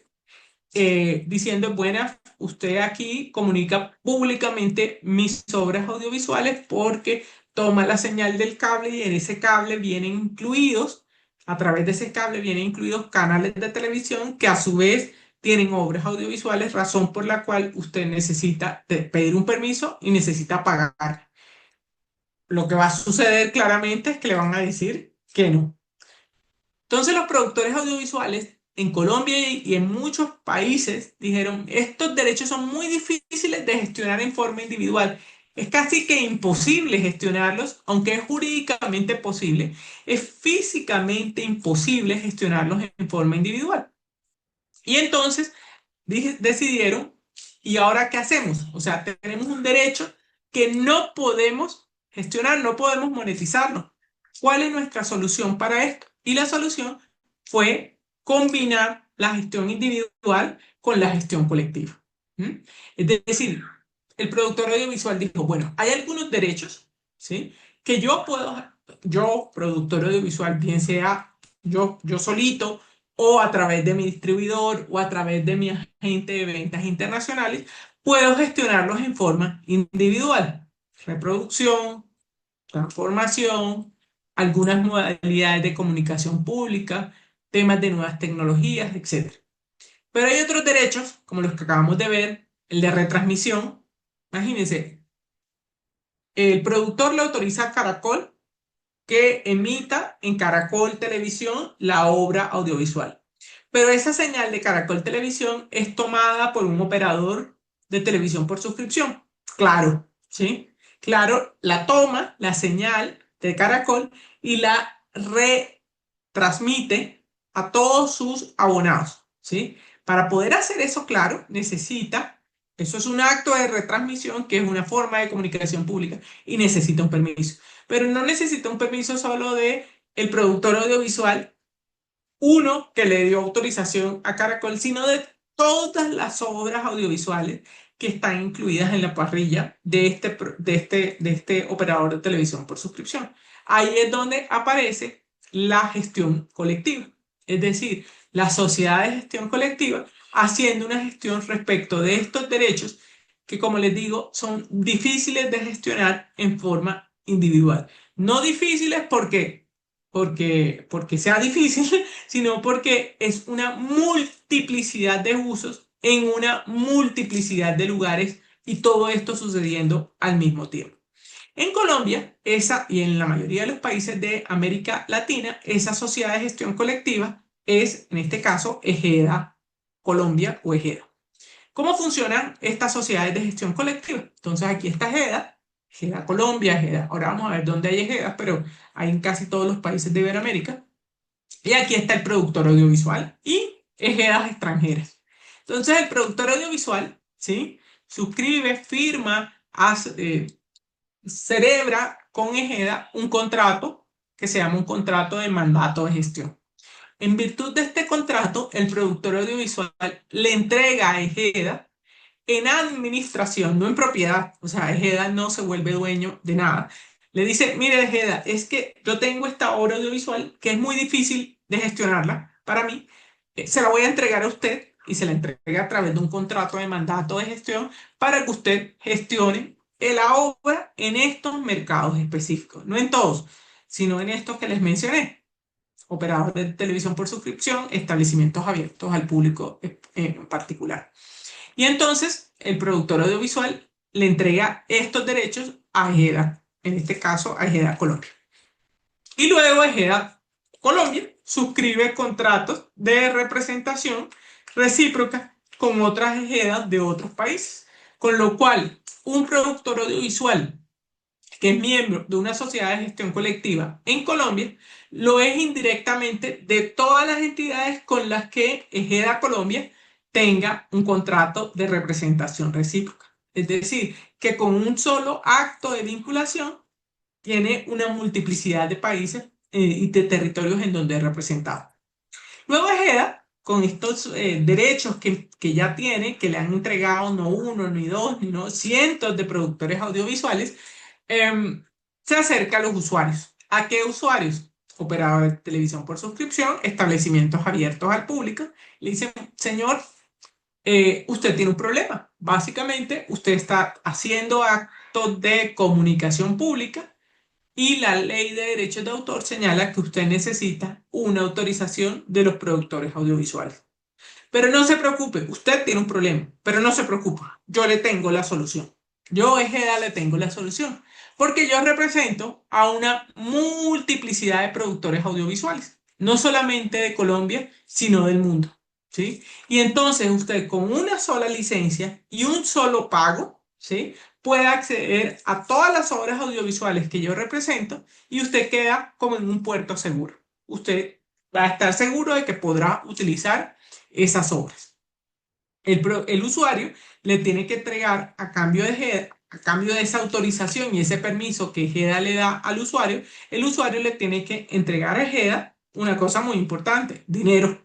diciendo, buenas, usted aquí comunica públicamente mis obras audiovisuales porque toma la señal del cable y en ese cable vienen incluidos, a través de ese cable vienen incluidos canales de televisión que a su vez tienen obras audiovisuales, razón por la cual usted necesita pedir un permiso y necesita pagar. Lo que va a suceder claramente es que le van a decir que no. Entonces los productores audiovisuales en Colombia y en muchos países dijeron, estos derechos son muy difíciles de gestionar en forma individual. Es casi que imposible gestionarlos, aunque es jurídicamente posible. Es físicamente imposible gestionarlos en forma individual. Y entonces decidieron, ¿y ahora qué hacemos? O sea, tenemos un derecho que no podemos gestionar, no podemos monetizarlo. ¿Cuál es nuestra solución para esto? Y la solución fue combinar la gestión individual con la gestión colectiva. ¿Mm? Es decir, el productor audiovisual dijo, bueno, hay algunos derechos, ¿sí? Que yo, productor audiovisual, bien sea yo solito, o a través de mi distribuidor o a través de mi agente de ventas internacionales, puedo gestionarlos en forma individual. Reproducción, transformación, algunas modalidades de comunicación pública, temas de nuevas tecnologías, etc. Pero hay otros derechos, como los que acabamos de ver, el de retransmisión. Imagínense, el productor le autoriza a Caracol que emita en Caracol Televisión la obra audiovisual. Pero esa señal de Caracol Televisión es tomada por un operador de televisión por suscripción. Claro, ¿sí? Claro, la toma, la señal de Caracol y la retransmite a todos sus abonados, ¿sí? Para poder hacer eso, claro, eso es un acto de retransmisión que es una forma de comunicación pública y necesita un permiso. Pero no necesita un permiso solo de el productor audiovisual, uno que le dio autorización a Caracol, sino de todas las obras audiovisuales que están incluidas en la parrilla de este operador de televisión por suscripción. Ahí es donde aparece la gestión colectiva, es decir, la sociedad de gestión colectiva haciendo una gestión respecto de estos derechos que, como les digo, son difíciles de gestionar en forma individual. No difíciles porque sea difícil, sino porque es una multiplicidad de usos en una multiplicidad de lugares y todo esto sucediendo al mismo tiempo. En Colombia, y en la mayoría de los países de América Latina, esa sociedad de gestión colectiva es, en este caso, EGEDA Colombia o EGEDA. ¿Cómo funcionan estas sociedades de gestión colectiva? Entonces aquí está EGEDA, EGEDA Colombia, EGEDA. Ahora vamos a ver dónde hay EGEDA, pero hay en casi todos los países de Iberoamérica. Y aquí está el productor audiovisual y EGEDAs extranjeras. Entonces el productor audiovisual, ¿sí? Suscribe, firma, celebra con EGEDA un contrato que se llama un contrato de mandato de gestión. En virtud de este contrato, el productor audiovisual le entrega a EGEDA en administración, no en propiedad, o sea, EGEDA no se vuelve dueño de nada. Le dice, mire EGEDA, es que yo tengo esta obra audiovisual que es muy difícil de gestionarla para mí, se la voy a entregar a usted y se la entrega a través de un contrato de mandato de gestión para que usted gestione la obra en estos mercados específicos, no en todos. sino en estos que les mencioné: operadores de televisión por suscripción, establecimientos abiertos al público en particular. Y entonces el productor audiovisual le entrega estos derechos a Ejeda, en este caso a Ejeda Colombia. Y luego Ejeda Colombia suscribe contratos de representación recíproca con otras Ejedas de otros países, con lo cual un productor audiovisual que es miembro de una sociedad de gestión colectiva en Colombia, lo es indirectamente de todas las entidades con las que Ejeda Colombia tenga un contrato de representación recíproca. Es decir, que con un solo acto de vinculación tiene una multiplicidad de países y de territorios en donde es representado. Luego Ejeda, con estos derechos que ya tiene, que le han entregado no uno, ni dos, ni no, cientos de productores audiovisuales, eh, se acerca a los usuarios. ¿A qué usuarios? Operadores de televisión por suscripción, establecimientos abiertos al público. Le dicen, señor, usted tiene un problema. Básicamente, usted está haciendo actos de comunicación pública y la ley de derechos de autor señala que usted necesita una autorización de los productores audiovisuales. Pero no se preocupe, usted tiene un problema, pero no se preocupe, yo le tengo la solución. Yo, Ejeda, le tengo la solución, porque yo represento a una multiplicidad de productores audiovisuales, no solamente de Colombia, sino del mundo, ¿sí? Y entonces usted con una sola licencia y un solo pago, ¿sí? Puede acceder a todas las obras audiovisuales que yo represento y usted queda como en un puerto seguro. Usted va a estar seguro de que podrá utilizar esas obras. El usuario le tiene que entregar a cambio de esa autorización y ese permiso que GEDA le da al usuario, el usuario le tiene que entregar a GEDA una cosa muy importante: dinero,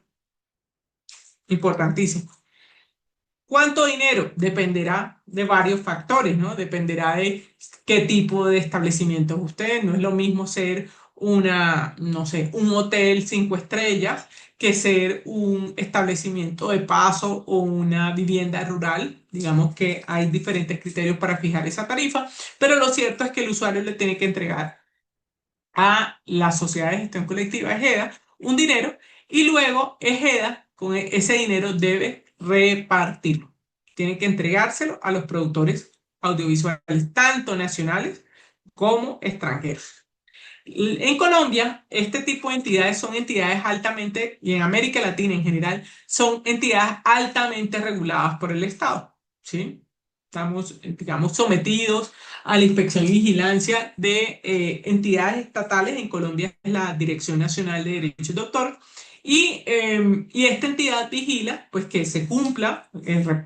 importantísimo. ¿Cuánto dinero? Dependerá de varios factores, ¿no? Dependerá de qué tipo de establecimiento es usted. No es lo mismo ser no sé, un hotel 5 estrellas que ser un establecimiento de paso o una vivienda rural. Digamos que hay diferentes criterios para fijar esa tarifa, pero lo cierto es que el usuario le tiene que entregar a la sociedad de gestión colectiva EJEDA un dinero y luego EJEDA con ese dinero debe repartirlo. Tiene que entregárselo a los productores audiovisuales, tanto nacionales como extranjeros. En Colombia, este tipo de entidades son entidades altamente, y en América Latina en general, son entidades altamente reguladas por el Estado, ¿sí? Estamos, digamos, sometidos a la inspección y vigilancia de entidades estatales. En Colombia es la Dirección Nacional de Derechos de Autor. Y esta entidad vigila pues, que se cumpla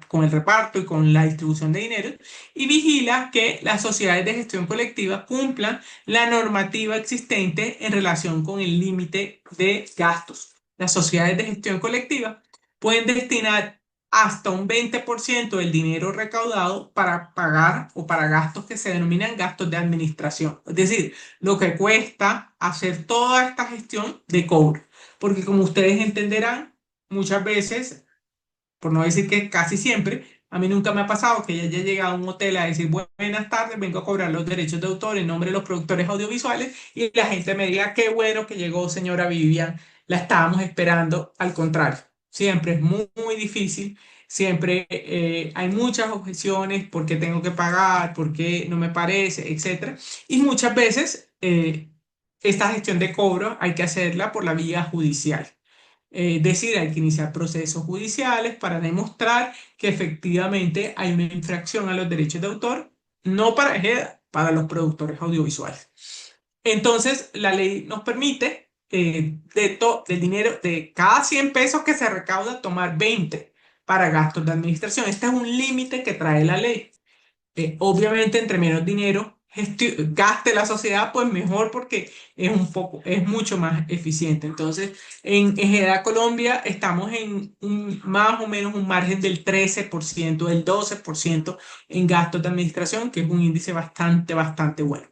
con el reparto y con la distribución de dinero, y vigila que las sociedades de gestión colectiva cumplan la normativa existente en relación con el límite de gastos. Las sociedades de gestión colectiva pueden destinar hasta un 20% del dinero recaudado para pagar o para gastos que se denominan gastos de administración. Es decir, lo que cuesta hacer toda esta gestión de cobro. Porque como ustedes entenderán, muchas veces, por no decir que casi siempre, a mí nunca me ha pasado que haya llegado a un hotel a decir buenas tardes, vengo a cobrar los derechos de autor en nombre de los productores audiovisuales, y la gente me diga qué bueno que llegó señora Vivian, la estábamos esperando. Al contrario, siempre es muy, muy difícil, siempre hay muchas objeciones: ¿por qué tengo que pagar? ¿Por qué no me parece? Etcétera. Y muchas veces esta gestión de cobro hay que hacerla por la vía judicial. Es decir, hay que iniciar procesos judiciales para demostrar que efectivamente hay una infracción a los derechos de autor, no para Ejeda, para los productores audiovisuales. Entonces, la ley nos permite del dinero, de cada 100 pesos que se recauda, tomar 20 para gastos de administración. Este es un límite que trae la ley. Obviamente, entre menos dinero gaste la sociedad, pues mejor, porque es mucho más eficiente. Entonces, en Ejeda Colombia estamos en más o menos un margen del 13%, del 12% en gastos de administración, que es un índice bastante, bastante bueno.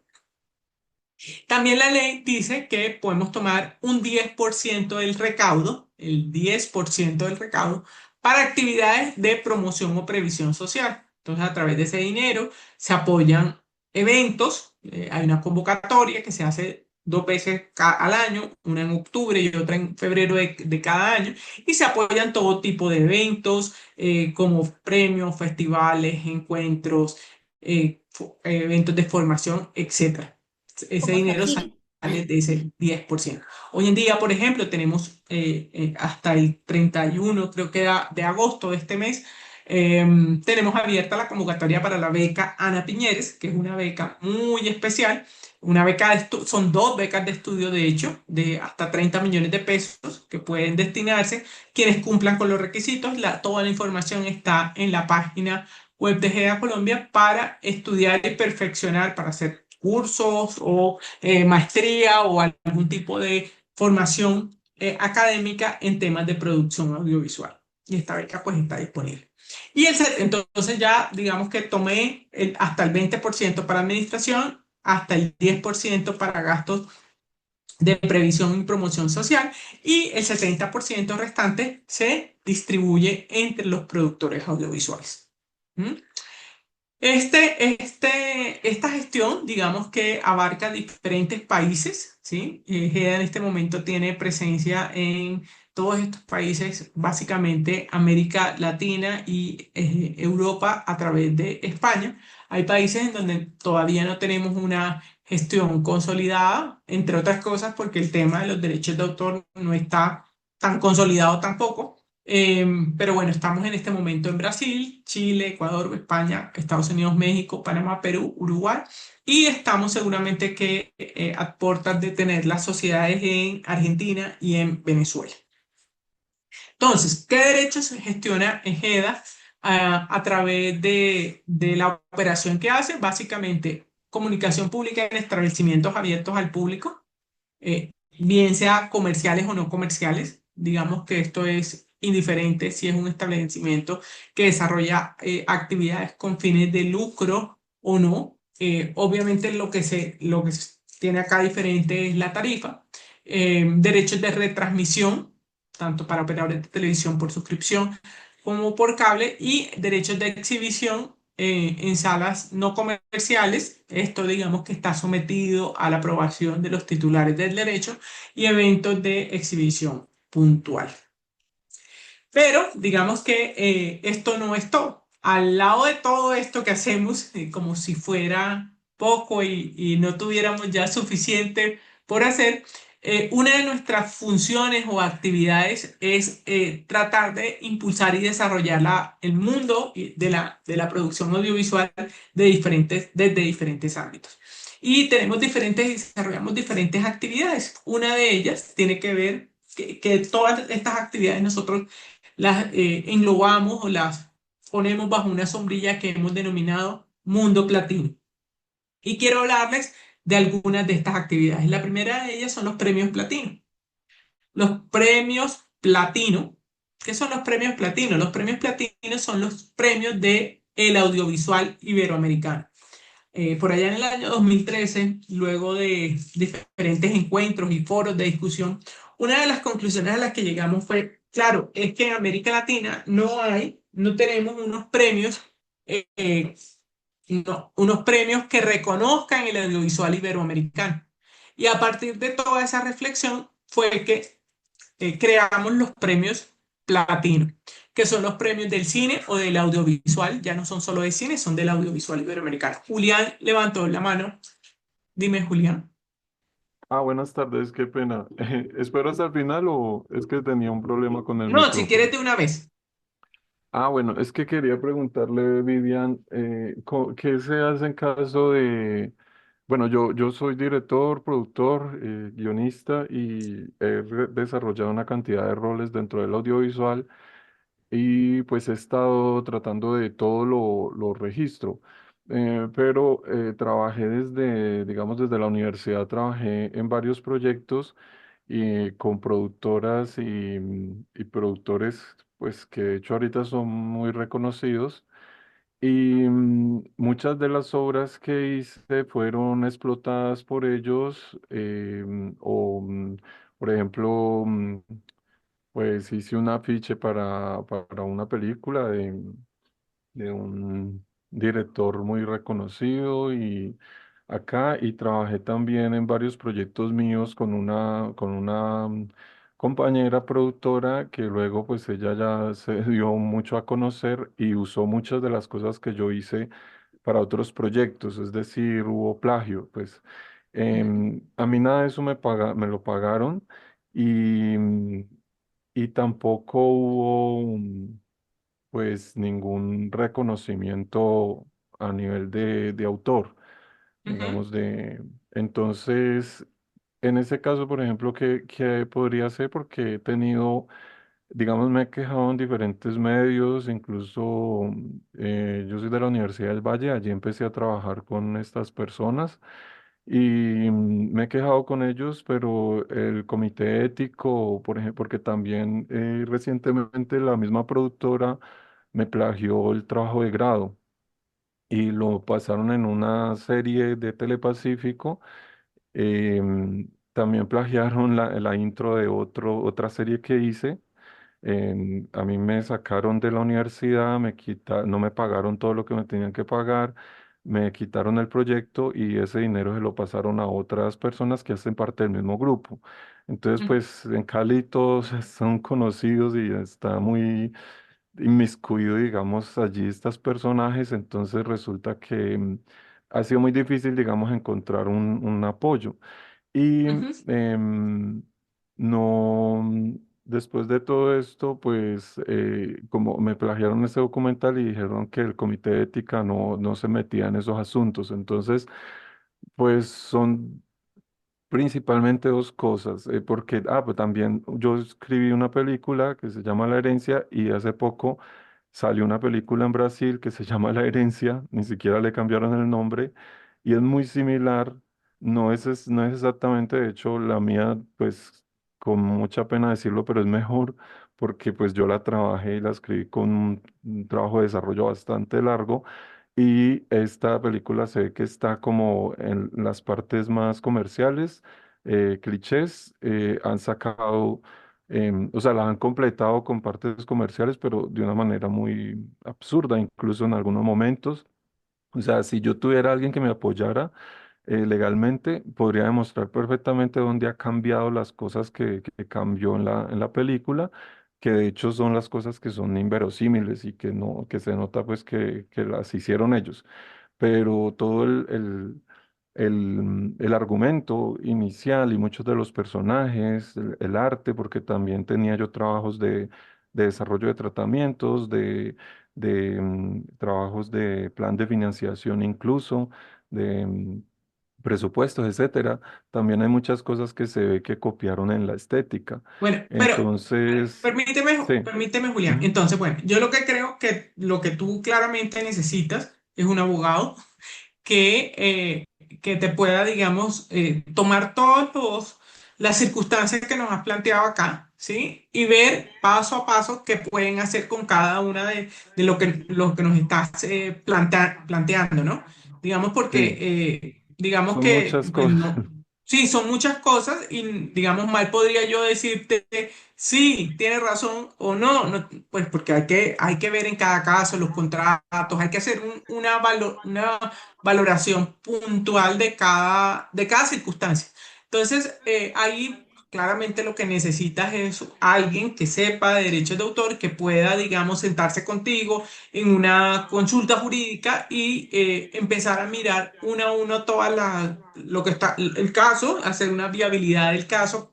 También la ley dice que podemos tomar un 10% del recaudo, el 10% del recaudo, para actividades de promoción o previsión social. Entonces, a través de ese dinero se apoyan eventos. Hay una convocatoria que se hace dos veces al año, una en octubre y otra en febrero de cada año, y se apoyan todo tipo de eventos como premios, festivales, encuentros, eventos de formación, etcétera. Ese como dinero Sapcine. sale de ese 10%. Hoy en día, por ejemplo, tenemos hasta el 31, creo que de agosto de este mes, eh, tenemos abierta la convocatoria para la beca Ana Piñeres, que es una beca muy especial. Una beca son dos becas de estudio, de hecho, de hasta 30 millones de pesos que pueden destinarse quienes cumplan con los requisitos. Toda la información está en la página web de GEDA Colombia para estudiar y perfeccionar, para hacer cursos o maestría o algún tipo de formación académica en temas de producción audiovisual. Y esta beca pues está disponible. Entonces ya digamos que tomé hasta el 20% para administración, hasta el 10% para gastos de previsión y promoción social y el 70% restante se distribuye entre los productores audiovisuales. ¿Mm? Esta gestión, digamos que abarca diferentes países, ¿sí? GEDA en este momento tiene presencia en todos estos países, básicamente América Latina y Europa a través de España. Hay países en donde todavía no tenemos una gestión consolidada, entre otras cosas porque el tema de los derechos de autor no está tan consolidado tampoco. Pero bueno, estamos en este momento en Brasil, Chile, Ecuador, España, Estados Unidos, México, Panamá, Perú, Uruguay y estamos seguramente que a puertas de tener las sociedades en Argentina y en Venezuela. Entonces, ¿qué derechos se gestiona EGEDA a través de la operación que hace? Básicamente, comunicación pública en establecimientos abiertos al público, bien sea comerciales o no comerciales. Digamos que esto es indiferente si es un establecimiento que desarrolla actividades con fines de lucro o no. Obviamente lo que se tiene acá diferente es la tarifa. Derechos de retransmisión, tanto para operadores de televisión por suscripción como por cable, y derechos de exhibición en salas no comerciales. Esto digamos que está sometido a la aprobación de los titulares del derecho y eventos de exhibición puntual. Pero digamos que esto no es todo. Al lado de todo esto que hacemos, como si fuera poco y no tuviéramos ya suficiente por hacer, una de nuestras funciones o actividades es tratar de impulsar y desarrollar el mundo de la producción audiovisual desde diferentes ámbitos. Y desarrollamos diferentes actividades. Una de ellas tiene que ver que todas estas actividades nosotros las englobamos o las ponemos bajo una sombrilla que hemos denominado Mundo Platino. Y quiero hablarles de algunas de estas actividades. La primera de ellas son los premios platino. Los premios platino, ¿qué son los premios platino? Los premios platino son los premios de el audiovisual iberoamericano. Por allá en el año 2013, luego de diferentes encuentros y foros de discusión, una de las conclusiones a las que llegamos fue, claro, es que en América Latina no tenemos unos premios que reconozcan el audiovisual iberoamericano. Y a partir de toda esa reflexión fue que creamos los premios platino, que son los premios del cine o del audiovisual, ya no son solo de cine, son del audiovisual iberoamericano. Julián levantó la mano. Dime, Julián. Buenas tardes, qué pena. ¿Espero hasta el final o es que tenía un problema con el No, si quieres micrófono? de una vez. Bueno, es que quería preguntarle, Vivian, ¿qué se hace en caso de... Bueno, yo soy director, productor, guionista y desarrollado una cantidad de roles dentro del audiovisual y pues he estado tratando de todo lo registro. Pero trabajé digamos, desde la universidad, trabajé en varios proyectos y con productoras y productores, pues que de hecho ahorita son muy reconocidos. Y muchas de las obras que hice fueron explotadas por ellos, por ejemplo, pues hice un afiche para una película de un director muy reconocido acá y trabajé también en varios proyectos míos con una compañera productora que luego pues ella ya se dio mucho a conocer y usó muchas de las cosas que yo hice para otros proyectos, es decir, hubo plagio, pues a mí nada de eso me lo pagaron y, y tampoco hubo pues ningún reconocimiento a nivel de autor, Ujú, digamos entonces, en ese caso, por ejemplo, ¿qué podría hacer? Porque he tenido, digamos, me he quejado en diferentes medios, incluso yo soy de la Universidad del Valle, allí empecé a trabajar con estas personas y me he quejado con ellos, pero el comité ético, por ejemplo, porque también recientemente la misma productora me plagió el trabajo de grado y lo pasaron en una serie de Telepacífico. También plagiaron la intro de otra serie que hice. A mí me sacaron de la universidad, no me pagaron todo lo que me tenían que pagar, me quitaron el proyecto y ese dinero se lo pasaron a otras personas que hacen parte del mismo grupo. Entonces, ujú, pues en Cali todos son conocidos y está muy inmiscuido, digamos, allí estos personajes, entonces resulta que ha sido muy difícil, digamos, encontrar un apoyo. Y ujú. no, después de todo esto, pues como me plagiaron ese documental y dijeron que el comité de ética no se metía en esos asuntos, entonces, pues son principalmente dos cosas, porque, pues también yo escribí una película que se llama La Herencia y hace poco salió una película en Brasil que se llama La Herencia, ni siquiera le cambiaron el nombre y es muy similar, no es exactamente, de hecho la mía, pues con mucha pena decirlo, pero es mejor porque pues yo la trabajé y la escribí con un trabajo de desarrollo bastante largo y esta película se ve que está como en las partes más comerciales, clichés, han sacado, o sea, las han completado con partes comerciales, pero de una manera muy absurda, incluso en algunos momentos. O sea, si yo tuviera alguien que me apoyara legalmente, podría demostrar perfectamente dónde ha cambiado las cosas que cambió en en la película, que de hecho son las cosas que son inverosímiles y que no, que se nota pues que las hicieron ellos. Pero todo el argumento inicial y muchos de los personajes, el arte, porque también tenía yo trabajos de desarrollo de tratamientos, trabajos de plan de financiación incluso, de presupuestos, etcétera. También hay muchas cosas que se ve que copiaron en la estética. Bueno, pero Entonces, sí. permíteme, Julián. Ujú. Entonces, bueno, yo lo que creo que lo que tú claramente necesitas es un abogado que te pueda, digamos, tomar las circunstancias que nos has planteado acá, ¿sí? Y ver paso a paso qué pueden hacer con cada una de lo que nos estás planteando, ¿no? Digamos porque, Sí, digamos son que, muchas pues cosas. no, sí, son muchas cosas y, digamos, mal podría yo decirte, sí, tienes razón o no, pues porque hay que ver en cada caso los contratos, hay que hacer una valoración puntual de cada circunstancia. Entonces, ahí claramente lo que necesitas es alguien que sepa de derechos de autor, que pueda, digamos, sentarse contigo en una consulta jurídica y empezar a mirar uno a uno lo que está, el caso, hacer una viabilidad del caso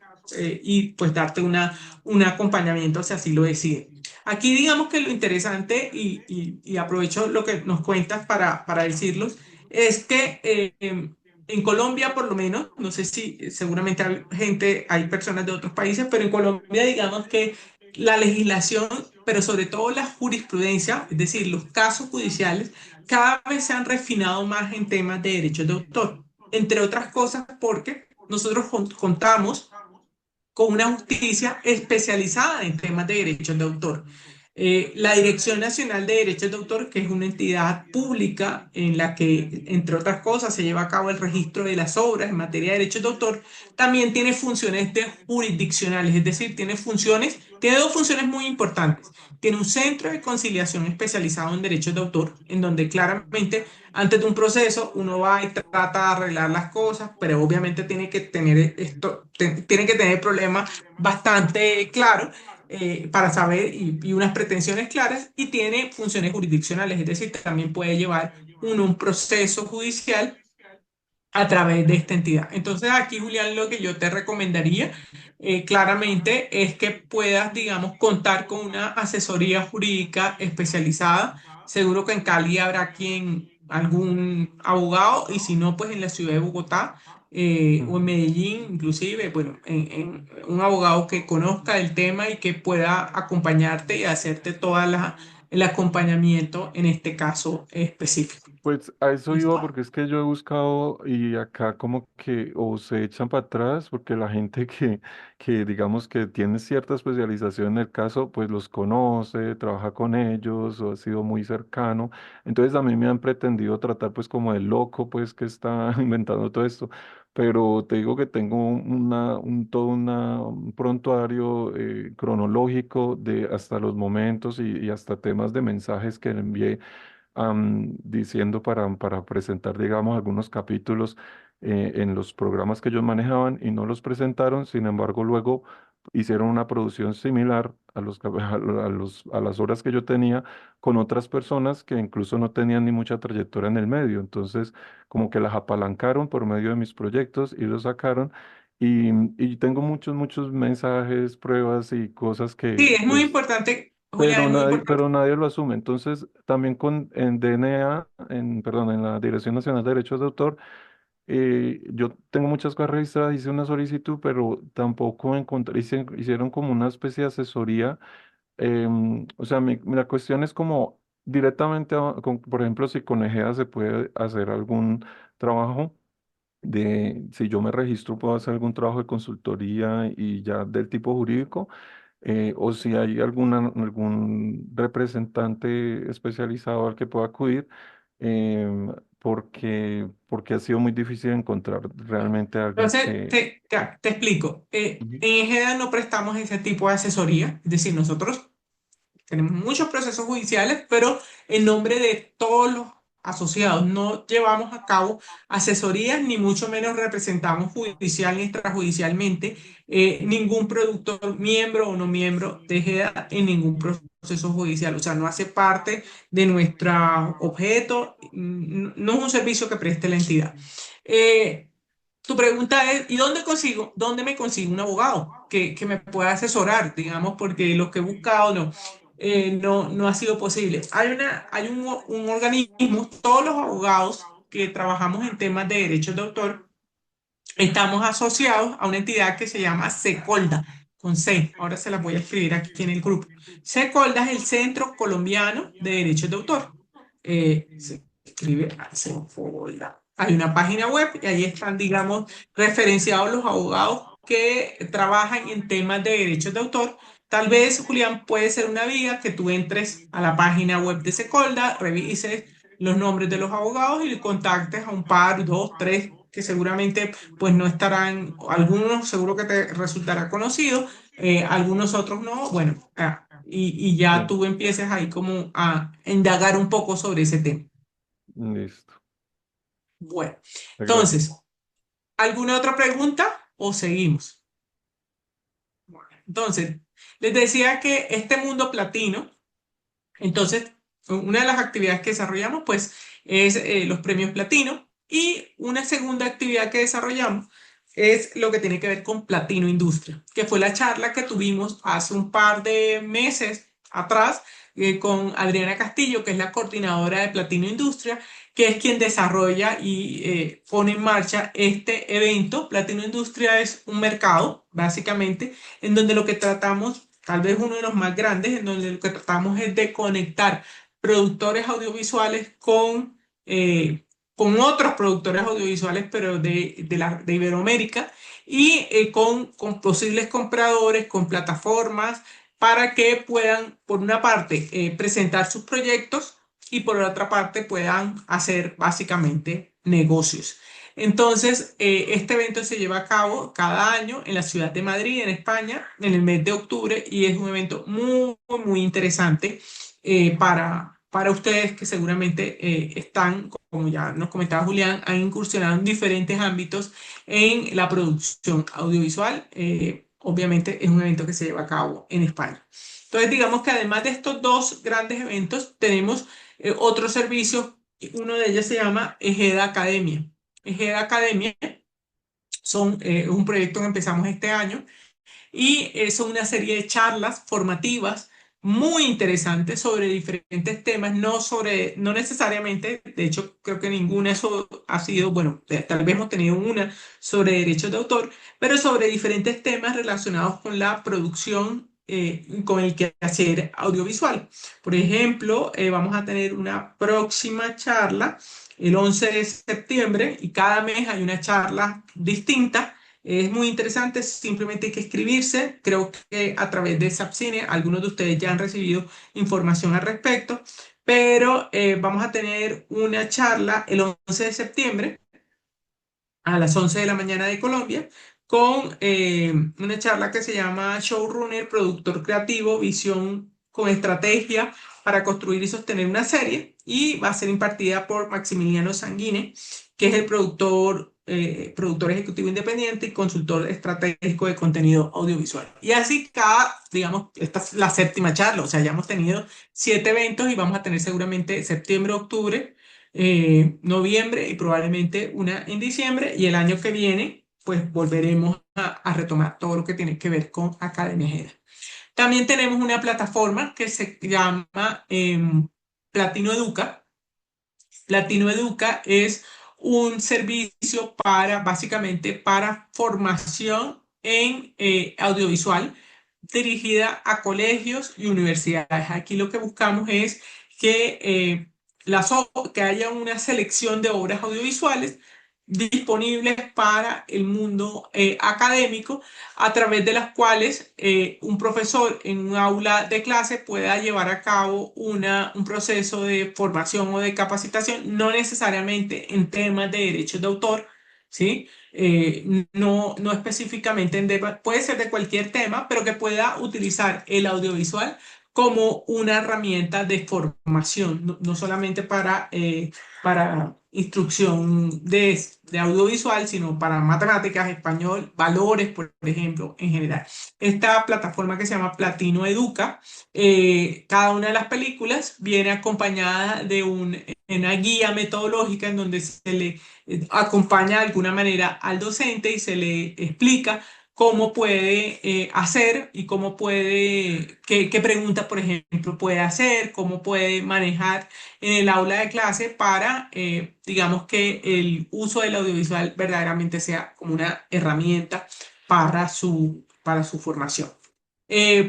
y pues darte un acompañamiento si así lo decide. Aquí digamos que lo interesante, y aprovecho lo que nos cuentas para decirlo, es que en Colombia por lo menos, no sé si seguramente hay gente, hay personas de otros países, pero en Colombia digamos que la legislación, pero sobre todo la jurisprudencia, es decir, los casos judiciales, cada vez se han refinado más en temas de derechos de autor, entre otras cosas porque nosotros contamos con una justicia especializada en temas de derechos de autor. La Dirección Nacional de Derechos de Autor, que es una entidad pública en la que, entre otras cosas, se lleva a cabo el registro de las obras en materia de derechos de autor, también tiene funciones jurisdiccionales, es decir, tiene dos funciones muy importantes. Tiene un centro de conciliación especializado en derechos de autor, en donde claramente Antes de un proceso, uno va y trata de arreglar las cosas, pero obviamente tiene que tener tiene que tener problemas bastante claros para saber y unas pretensiones claras y tiene funciones jurisdiccionales, es decir, también puede llevar uno un proceso judicial a través de esta entidad. Entonces aquí, Julián, lo que yo te recomendaría claramente es que puedas, digamos, contar con una asesoría jurídica especializada. Seguro que en Cali habrá algún abogado y si no, pues en la ciudad de Bogotá o en Ujú. Medellín, inclusive, bueno, en un abogado que conozca el tema y que pueda acompañarte y hacerte el acompañamiento en este caso específico. Pues a eso iba ¿Listo? porque es que yo he buscado y acá como que o se echan para atrás porque la gente que digamos que tiene cierta especialización en el caso pues los conoce, trabaja con ellos o ha sido muy cercano. Entonces a mí me han pretendido tratar pues como el loco pues que está inventando todo esto. Pero te digo que tengo un prontuario cronológico de hasta los momentos y hasta temas de mensajes que le envié diciendo para presentar, digamos, algunos capítulos en los programas que ellos manejaban y no los presentaron. Sin embargo, luego hicieron una producción similar a las horas que yo tenía con otras personas que incluso no tenían ni mucha trayectoria en el medio. Entonces, como que las apalancaron por medio de mis proyectos y los sacaron. Y tengo muchos mensajes, pruebas y cosas que, Sí, es muy pues, importante, Julián, es muy importante. pero nadie lo asume. Entonces, también en DNA, perdón, en la Dirección Nacional de Derechos de Autor, yo tengo muchas cosas registradas, hice una solicitud, pero tampoco encontré, hicieron como una especie de asesoría. O sea, la cuestión es como directamente, por ejemplo, si con Egea se puede hacer algún trabajo si yo me registro, puedo hacer algún trabajo de consultoría y ya del tipo jurídico, o si hay algún representante especializado al que pueda acudir, porque ha sido muy difícil encontrar realmente a alguien Entonces, que... te explico. Ujú. En EGEDA no prestamos ese tipo de asesoría, es decir, nosotros tenemos muchos procesos judiciales, pero en nombre de todos los asociados no llevamos a cabo asesorías, ni mucho menos representamos judicial ni extrajudicialmente ningún productor miembro o no miembro de EGEDA en ningún proceso judicial. O sea, no hace parte de nuestro objeto, no es un servicio que preste la entidad. Eh, Tu pregunta es, ¿y dónde me consigo un abogado que me pueda asesorar, digamos, porque lo que he buscado no ha sido posible? Un organismo, todos los abogados que trabajamos en temas de derechos de autor, estamos asociados a una entidad que se llama SECOLDA, con C. Ahora se la voy a escribir aquí en el grupo. SECOLDA es el Centro Colombiano de Derechos de Autor. Se escribe SECOLDA. Hay una página web y ahí están, digamos, referenciados los abogados que trabajan en temas de derechos de autor. Tal vez, Julián, puede ser una vía que tú entres a la página web de Secolda, revises los nombres de los abogados y contactes a un par, dos, tres, que seguramente pues no estarán, algunos seguro que te resultará conocido, algunos otros no, bueno, y ya Sí, tú empieces ahí como a indagar un poco sobre ese tema. listo. Bueno, Gracias. entonces, ¿alguna otra pregunta o seguimos? Bueno, entonces, les decía que este mundo platino, entonces, una de las actividades que desarrollamos, pues, es los premios platino y una segunda actividad que desarrollamos es lo que tiene que ver con Platino Industria, que fue la charla que tuvimos hace un par de meses atrás con Adriana Castillo, que es la coordinadora de Platino Industria, que es quien desarrolla y pone en marcha este evento. Platino Industria es un mercado, básicamente, en donde lo que tratamos, tal vez uno de los más grandes, en donde lo que tratamos es de conectar productores audiovisuales con otros productores audiovisuales, pero de Iberoamérica, y con posibles compradores, con plataformas, para que puedan, por una parte, presentar sus proyectos y por otra parte puedan hacer básicamente negocios. Entonces, este evento se lleva a cabo cada año en la ciudad de Madrid, en España, en el mes de octubre, y es un evento muy interesante para ustedes que seguramente están, como ya nos comentaba Julián, han incursionado en diferentes ámbitos en la producción audiovisual. Obviamente es un evento que se lleva a cabo en España. Entonces, digamos que además de estos dos grandes eventos, tenemos otros servicios. Uno de ellos se llama Ejeda Academia. Ejeda Academia es un proyecto que empezamos este año y son una serie de charlas formativas muy interesantes sobre diferentes temas, no necesariamente, de hecho creo que ninguna eso ha sido, bueno, tal vez hemos tenido una sobre derechos de autor, pero sobre diferentes temas relacionados con la producción, con el quehacer audiovisual. Por ejemplo, vamos a tener una próxima charla el 11 de septiembre y cada mes hay una charla distinta. Es muy interesante, simplemente hay que inscribirse. Creo que a través de Sapcine algunos de ustedes ya han recibido información al respecto, pero vamos a tener una charla el 11 de septiembre a las 11 de la mañana de Colombia con una charla que se llama Showrunner, productor creativo, visión con estrategia para construir y sostener una serie y va a ser impartida por Maximiliano Sanguine, que es el productor ejecutivo independiente y consultor estratégico de contenido audiovisual. Y así digamos, esta es la séptima charla, o sea, ya hemos tenido 7 eventos y vamos a tener seguramente septiembre, octubre, noviembre y probablemente una en diciembre, y el año que viene pues volveremos a retomar todo lo que tiene que ver con Academia Ejeda. También tenemos una plataforma que se llama Platino Educa. Platino Educa es un servicio básicamente para formación en audiovisual dirigida a colegios y universidades. Aquí lo que buscamos es que, que haya una selección de obras audiovisuales disponibles para el mundo académico, a través de las cuales un profesor en un aula de clase pueda llevar a cabo un proceso de formación o de capacitación, no necesariamente en temas de derechos de autor, ¿sí? No específicamente puede ser de cualquier tema, pero que pueda utilizar el audiovisual como una herramienta de formación, no solamente para instrucción de audiovisual, sino para matemáticas, español, valores, por ejemplo, en general. Esta plataforma que se llama Platino Educa, cada una de las películas viene acompañada de una guía metodológica en donde se le acompaña de alguna manera al docente y se le explica cómo puede hacer y qué preguntas, por ejemplo, puede hacer, cómo puede manejar en el aula de clase para, digamos, que el uso del audiovisual verdaderamente sea como una herramienta para su formación.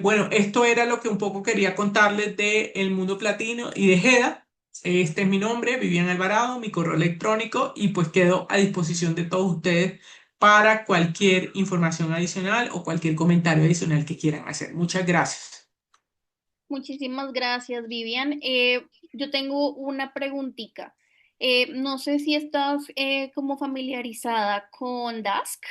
Bueno, esto era lo que un poco quería contarles del mundo platino y de Jeda. Este es mi nombre, Vivian Alvarado, mi correo electrónico, y pues quedo a disposición de todos ustedes para cualquier información adicional o cualquier comentario adicional que quieran hacer. Muchas gracias. Muchísimas gracias, Vivian. Yo tengo una preguntita. No sé si estás como familiarizada con DASC,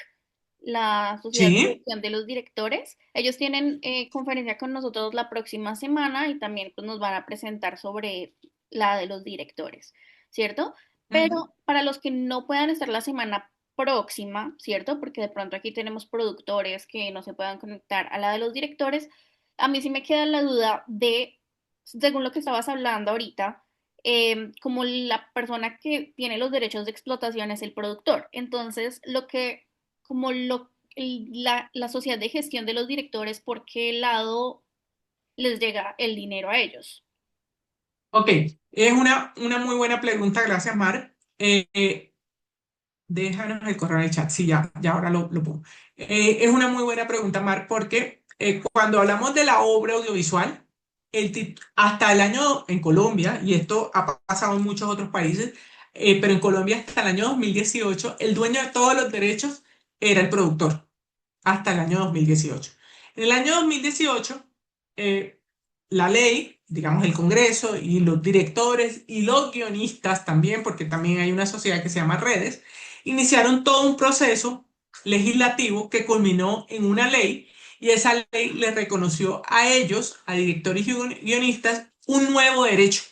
la Sociedad de Sí. Dirección de los Directores. Ellos tienen conferencia con nosotros la próxima semana y también pues, nos van a presentar sobre la de los directores, ¿cierto? Ujú. Pero para los que no puedan estar la semana próxima, ¿cierto? Porque de pronto aquí tenemos productores que no se puedan conectar a la de los directores, a mí sí me queda la duda de, según lo que estabas hablando ahorita, como la persona que tiene los derechos de explotación es el productor. Entonces, como la sociedad de gestión de los directores, ¿por qué lado les llega el dinero a ellos? Ok, es una muy buena pregunta, gracias, Mar. Déjanos el correo en el chat, sí, ya ahora lo pongo. Es una muy buena pregunta, Mar, porque cuando hablamos de la obra audiovisual, hasta el año en Colombia, y esto ha pasado en muchos otros países, pero en Colombia hasta el año 2018, el dueño de todos los derechos era el productor, hasta el año 2018. En el año 2018, eh, la ley, digamos el Congreso y los directores y los guionistas también, porque también hay una sociedad que se llama Redes, iniciaron todo un proceso legislativo que culminó en una ley, y esa ley les reconoció a ellos, a directores y guionistas, un nuevo derecho.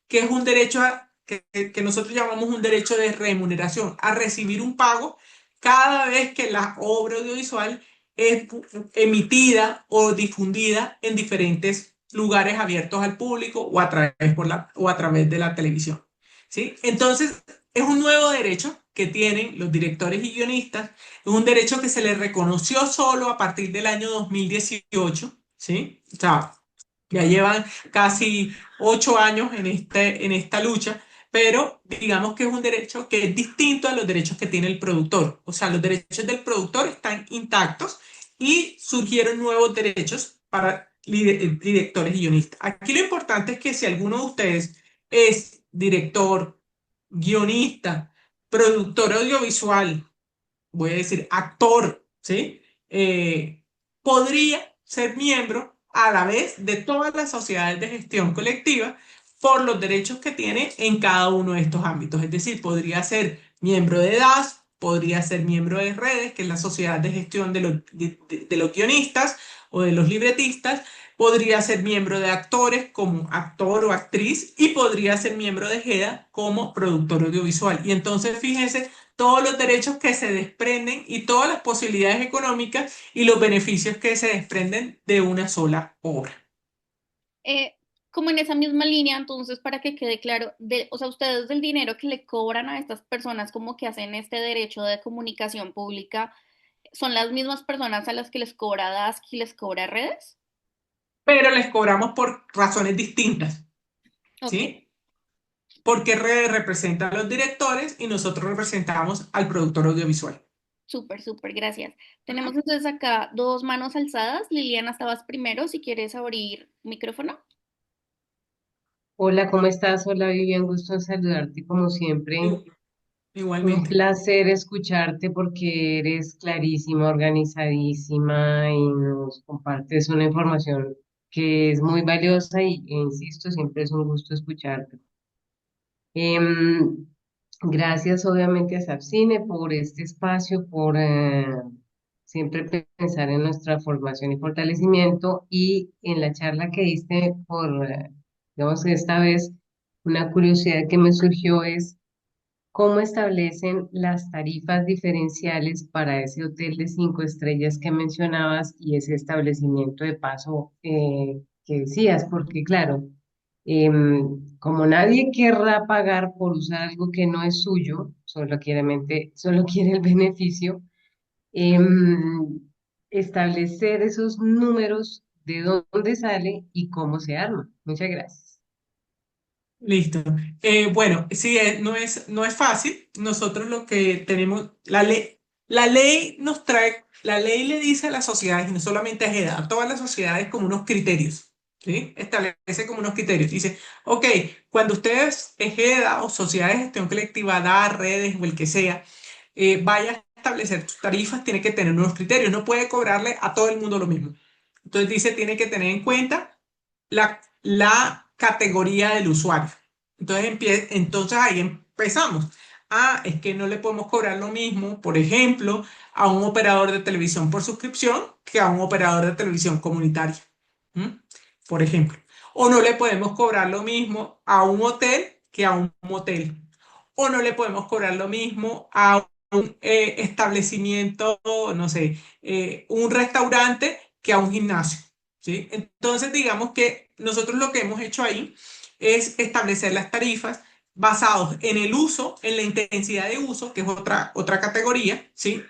que es un derecho que nosotros llamamos un derecho de remuneración, a recibir un pago cada vez que la obra audiovisual es emitida o difundida en diferentes lugares abiertos al público o o a través de la televisión. ¿Sí? Entonces, es un nuevo derecho que tienen los directores y guionistas, es un derecho que se les reconoció solo a partir del año 2018, ¿sí? O sea, ya llevan casi 8 años en esta lucha, pero digamos que es un derecho que es distinto a los derechos que tiene el productor. O sea, los derechos del productor están intactos y surgieron nuevos derechos para directores y guionistas. Aquí lo importante es que si alguno de ustedes es director, guionista, productor audiovisual, voy a decir actor, ¿sí? Podría ser miembro a la vez de todas las sociedades de gestión colectiva por los derechos que tiene en cada uno de estos ámbitos. Es decir, podría ser miembro de DAS, podría ser miembro de Redes, que es la sociedad de gestión de los guionistas o de los libretistas, podría ser miembro de actores como actor o actriz y podría ser miembro de GEDA como productor audiovisual. Y entonces fíjense todos los derechos que se desprenden y todas las posibilidades económicas y los beneficios que se desprenden de una sola obra. Eh, Como en esa misma línea, entonces, para que quede claro, o sea, ustedes del dinero que le cobran a estas personas como que hacen este derecho de comunicación pública, ¿son las mismas personas a las que les cobra DASC y les cobra redes? Pero les cobramos por razones distintas, Ok, ¿sí? Porque Redes representa a los directores y nosotros representamos al productor audiovisual. súper, súper, gracias. Tenemos entonces acá dos manos alzadas. Liliana, estabas primero, si quieres abrir micrófono. Hola, ¿cómo estás? Hola, Vivian, gusto en saludarte como siempre. Un Igualmente. placer escucharte porque eres clarísima, organizadísima y nos compartes una información que es muy valiosa e insisto, siempre es un gusto escucharte. Em, Gracias obviamente a Sapcine por este espacio, por siempre pensar en nuestra formación y fortalecimiento y en la charla que diste por, digamos que esta vez una curiosidad que me surgió es cómo establecen las tarifas diferenciales para ese hotel de 5 estrellas que mencionabas y ese establecimiento de paso que decías, porque claro, como nadie querrá pagar por usar algo que no es suyo, solo quiere el beneficio, em, establecer esos números de dónde sale y cómo se arma. Muchas gracias. Listo. Bueno, sí, no es fácil. Nosotros lo que tenemos, la ley nos trae, la ley le dice a las sociedades, y no solamente a GEDA, a todas las sociedades como unos criterios, ¿sí? Establece como unos criterios. Dice, ok, cuando ustedes, GEDA o sociedades de gestión colectiva, da redes o el que sea, vaya a establecer sus tarifas, tiene que tener unos criterios. No puede cobrarle a todo el mundo lo mismo. Entonces dice, tiene que tener en cuenta la categoría del usuario. Entonces ahí empezamos. Ah, es que no le podemos cobrar lo mismo, por ejemplo, a un operador de televisión por suscripción que a un operador de televisión comunitaria. ¿Mm? Por ejemplo. O no le podemos cobrar lo mismo a un hotel que a un motel. O no le podemos cobrar lo mismo a un establecimiento, no sé, un restaurante que a un gimnasio. ¿Sí? Entonces, digamos que nosotros lo que hemos hecho ahí es establecer las tarifas basados en el uso, en la intensidad de uso, que es otra categoría, ¿sí?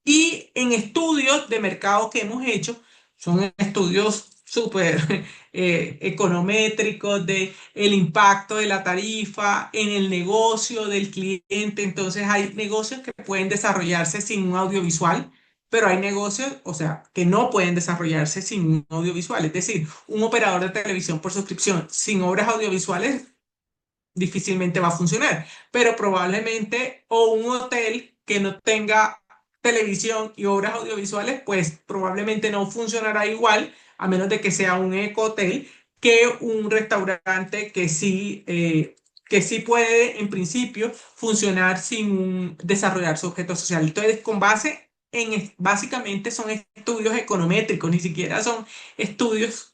Y en estudios de mercado que hemos hecho, son estudios súper econométricos de el impacto de la tarifa en el negocio del cliente. Entonces hay negocios que pueden desarrollarse sin un audiovisual, pero hay negocios, o sea, que no pueden desarrollarse sin un audiovisual. Es decir, un operador de televisión por suscripción sin obras audiovisuales difícilmente va a funcionar, pero probablemente, o un hotel que no tenga televisión y obras audiovisuales, pues probablemente no funcionará igual, a menos de que sea un ecohotel, que un restaurante que sí puede, en principio, funcionar sin desarrollar su objeto social. Entonces, con base básicamente son estudios econométricos, ni siquiera son estudios,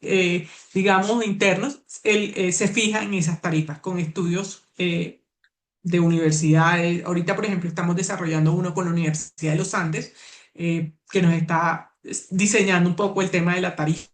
digamos, internos. Él se fija en esas tarifas con estudios de universidades. Ahorita, por ejemplo, estamos desarrollando uno con la Universidad de los Andes, que nos está diseñando un poco el tema de la tarifa,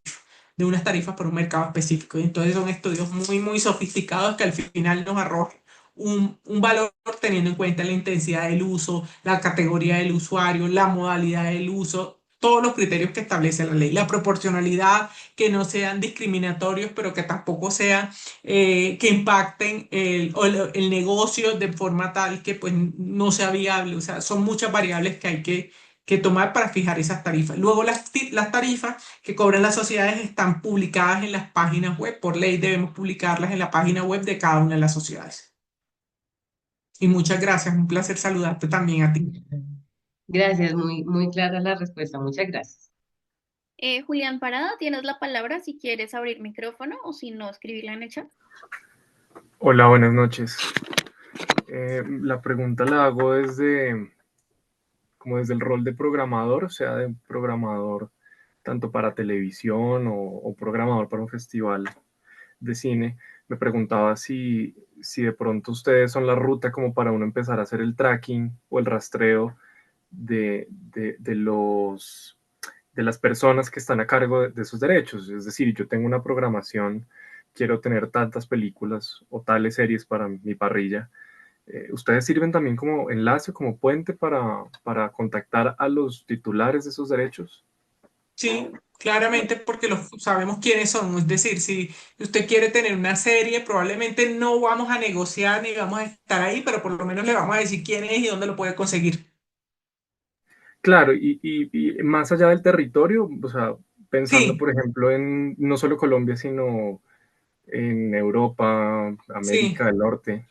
de unas tarifas por un mercado específico. Y entonces son estudios muy, muy sofisticados que al final nos arrojan un valor teniendo en cuenta la intensidad del uso, la categoría del usuario, la modalidad del uso, todos los criterios que establece la ley, la proporcionalidad, que no sean discriminatorios, pero que tampoco sean que impacten el negocio de forma tal que pues no sea viable. O sea, son muchas variables que hay que tomar para fijar esas tarifas. Luego las tarifas que cobran las sociedades están publicadas en las páginas web. Por ley debemos publicarlas en la página web de cada una de las sociedades. Y muchas gracias, un placer saludarte también a ti. Gracias, muy, muy clara la respuesta. Muchas gracias. Julián Parada, tienes la palabra si quieres abrir micrófono o si no, escribirla en el chat. Hola, buenas noches. La pregunta la hago como desde el rol de programador, o sea, de programador tanto para televisión o programador para un festival de cine. Me preguntaba si de pronto ustedes son la ruta como para uno empezar a hacer el tracking o el rastreo de las personas que están a cargo de esos derechos. Es decir, yo tengo una programación, quiero tener tantas películas o tales series para mi parrilla. ¿Ustedes sirven también como enlace, como puente para contactar a los titulares de esos derechos? Sí, claramente porque sabemos quiénes son. Es decir, si usted quiere tener una serie, probablemente no vamos a negociar ni vamos a estar ahí, pero por lo menos le vamos a decir quién es y dónde lo puede conseguir. Claro, y más allá del territorio, o sea, pensando, Sí, por ejemplo, en no solo Colombia, sino en Europa, sí. América del Norte.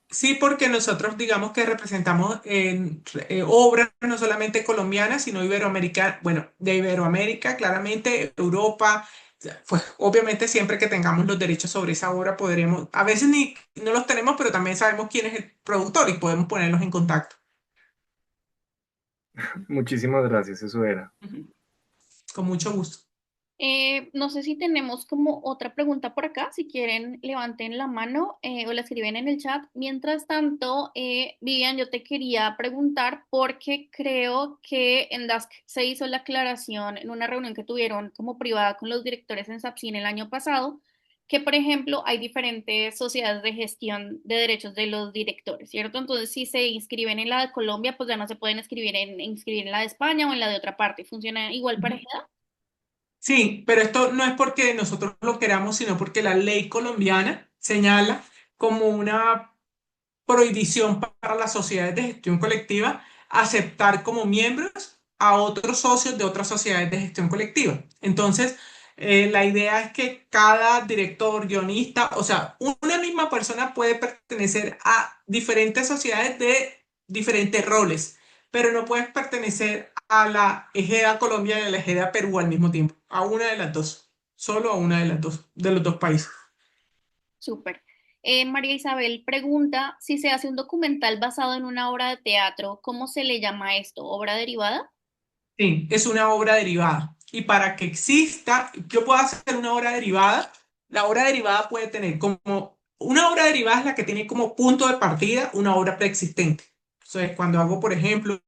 Sí, porque nosotros digamos que representamos obras no solamente colombianas, sino iberoamericanas, bueno, de Iberoamérica, claramente, Europa, pues obviamente siempre que tengamos los derechos sobre esa obra podremos, a veces ni no los tenemos, pero también sabemos quién es el productor y podemos ponerlos en contacto. Muchísimas gracias, eso era. Ujú. Con mucho gusto. No sé si tenemos como otra pregunta por acá, si quieren levanten la mano o la escriben en el chat. Mientras tanto, Vivian, yo te quería preguntar porque creo que en DASC se hizo la aclaración en una reunión que tuvieron como privada con los directores en SAPCIN el año pasado, que por ejemplo hay diferentes sociedades de gestión de derechos de los directores, ¿cierto? Entonces, si se inscriben en la de Colombia, pues ya no se pueden inscribir en la de España o en la de otra parte. ¿Funciona igual para Ejeda? Sí, pero esto no es porque nosotros lo queramos, sino porque la ley colombiana señala como una prohibición para las sociedades de gestión colectiva aceptar como miembros a otros socios de otras sociedades de gestión colectiva. Entonces, la idea es que cada director, guionista, o sea, una misma persona puede pertenecer a diferentes sociedades de diferentes roles, pero no puedes pertenecer a la Ejeda Colombia y a la Ejeda Perú al mismo tiempo, a una de las dos, solo a una de las dos, de los dos países. Súper. María Isabel pregunta si se hace un documental basado en una obra de teatro, ¿cómo se le llama esto? ¿Obra derivada? Sí, es una obra derivada. Y para que exista, yo puedo hacer una obra derivada. La obra derivada puede tener como, una obra derivada es la que tiene como punto de partida una obra preexistente. Entonces, cuando hago, por ejemplo,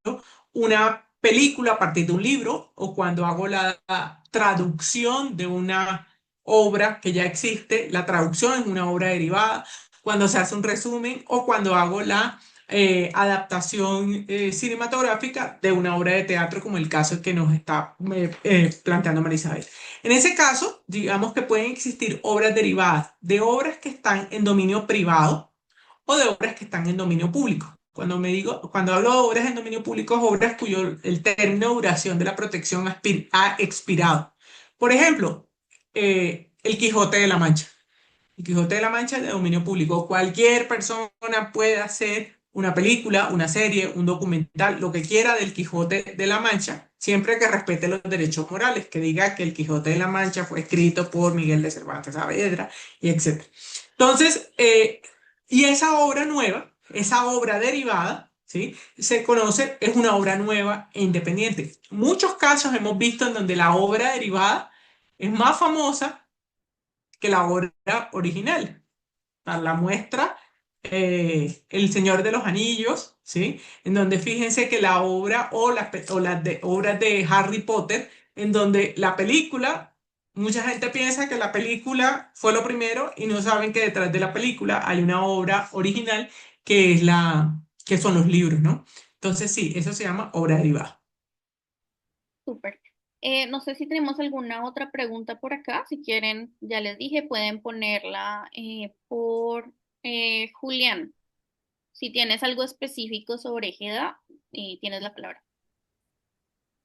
una película a partir de un libro o cuando hago la traducción de una obra que ya existe, la traducción es una obra derivada. Cuando se hace un resumen o cuando hago la adaptación cinematográfica de una obra de teatro, como el caso que nos está planteando María Isabel. En ese caso, digamos que pueden existir obras derivadas de obras que están en dominio privado o de obras que están en dominio público. Cuando hablo de obras en dominio público, es obras cuyo el término de duración de la protección ha expirado. Por ejemplo, El Quijote de la Mancha. El Quijote de la Mancha es de dominio público. Cualquier persona puede hacer una película, una serie, un documental, lo que quiera del Quijote de la Mancha, siempre que respete los derechos morales, que diga que el Quijote de la Mancha fue escrito por Miguel de Cervantes Saavedra, y etc. Entonces, y esa obra nueva, esa obra derivada, ¿sí? Se conoce, es una obra nueva e independiente. Muchos casos hemos visto en donde la obra derivada es más famosa que la obra original. La muestra El Señor de los Anillos, ¿sí? En donde fíjense que la obra o las obras de Harry Potter, en donde la película, mucha gente piensa que la película fue lo primero y no saben que detrás de la película hay una obra original que son los libros, ¿no? Entonces sí, eso se llama obra derivada. Súper. No sé si tenemos alguna otra pregunta por acá. Si quieren, ya les dije, pueden ponerla por Julián. Si tienes algo específico sobre Ejeda, tienes la palabra.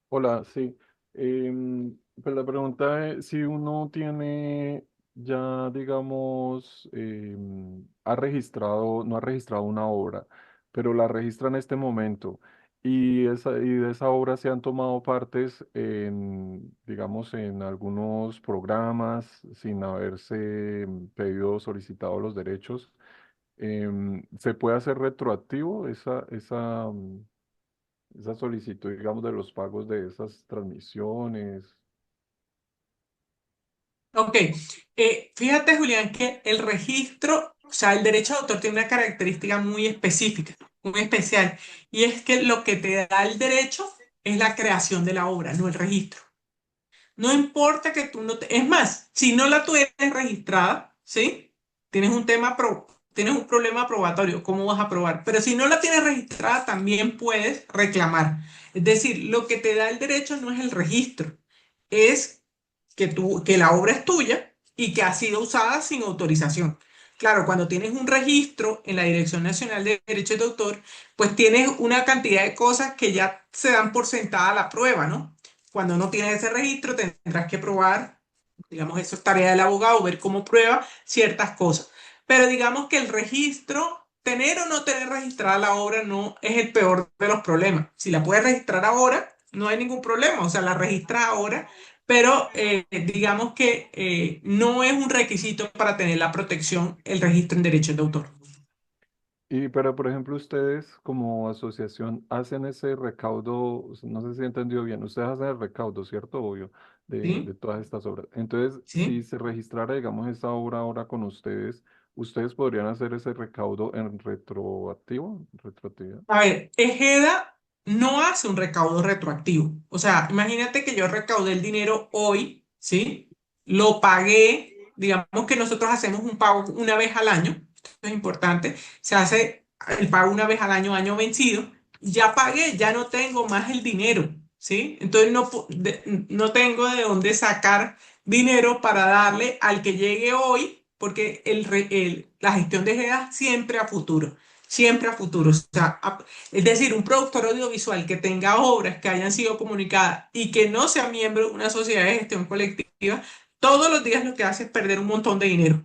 Hola, sí. Pues la pregunta es si uno tiene ya, digamos, no ha registrado una obra, pero la registra en este momento y de esa obra se han tomado partes en, digamos, en algunos programas sin haberse pedido, solicitado los derechos. ¿Se puede hacer retroactivo esa solicitud, digamos, de los pagos de esas transmisiones? Ok, fíjate Julián que el registro, o sea, el derecho de autor tiene una característica muy específica, muy especial, y es que lo que te da el derecho es la creación de la obra, no el registro. No importa que tú no te... Es más, si no la tuvieras registrada, ¿sí? Tienes un tienes un problema probatorio, ¿cómo vas a probar? Pero si no la tienes registrada, también puedes reclamar. Es decir, lo que te da el derecho no es el registro, es que la obra es tuya y que ha sido usada sin autorización. Claro, cuando tienes un registro en la Dirección Nacional de Derechos de Autor, pues tienes una cantidad de cosas que ya se dan por sentada la prueba, ¿no? Cuando no tienes ese registro, tendrás que probar, digamos, eso es tarea del abogado, ver cómo prueba ciertas cosas. Pero digamos que el registro, tener o no tener registrada la obra no es el peor de los problemas. Si la puedes registrar ahora, no hay ningún problema, o sea, la registras ahora, pero digamos que no es un requisito para tener la protección, el registro en derechos de autor. Y pero, por ejemplo, ustedes como asociación hacen ese recaudo, no sé si he entendido bien, ustedes hacen el recaudo, ¿cierto? Obvio, de ¿Sí? todas estas obras. Entonces, si ¿Sí? se registrara, digamos, esa obra ahora con ustedes, ¿ustedes podrían hacer ese recaudo en retroactivo, retroactividad? A ver, Ejeda no hace un recaudo retroactivo. O sea, imagínate que yo recaudé el dinero hoy, ¿sí? Lo pagué, digamos que nosotros hacemos un pago una vez al año, esto es importante, se hace el pago una vez al año, año vencido, ya pagué, ya no tengo más el dinero, ¿sí? Entonces no tengo de dónde sacar dinero para darle al que llegue hoy, porque la gestión de Ejeda siempre a futuro. O sea, es decir, un productor audiovisual que tenga obras que hayan sido comunicadas y que no sea miembro de una sociedad de gestión colectiva, todos los días lo que hace es perder un montón de dinero,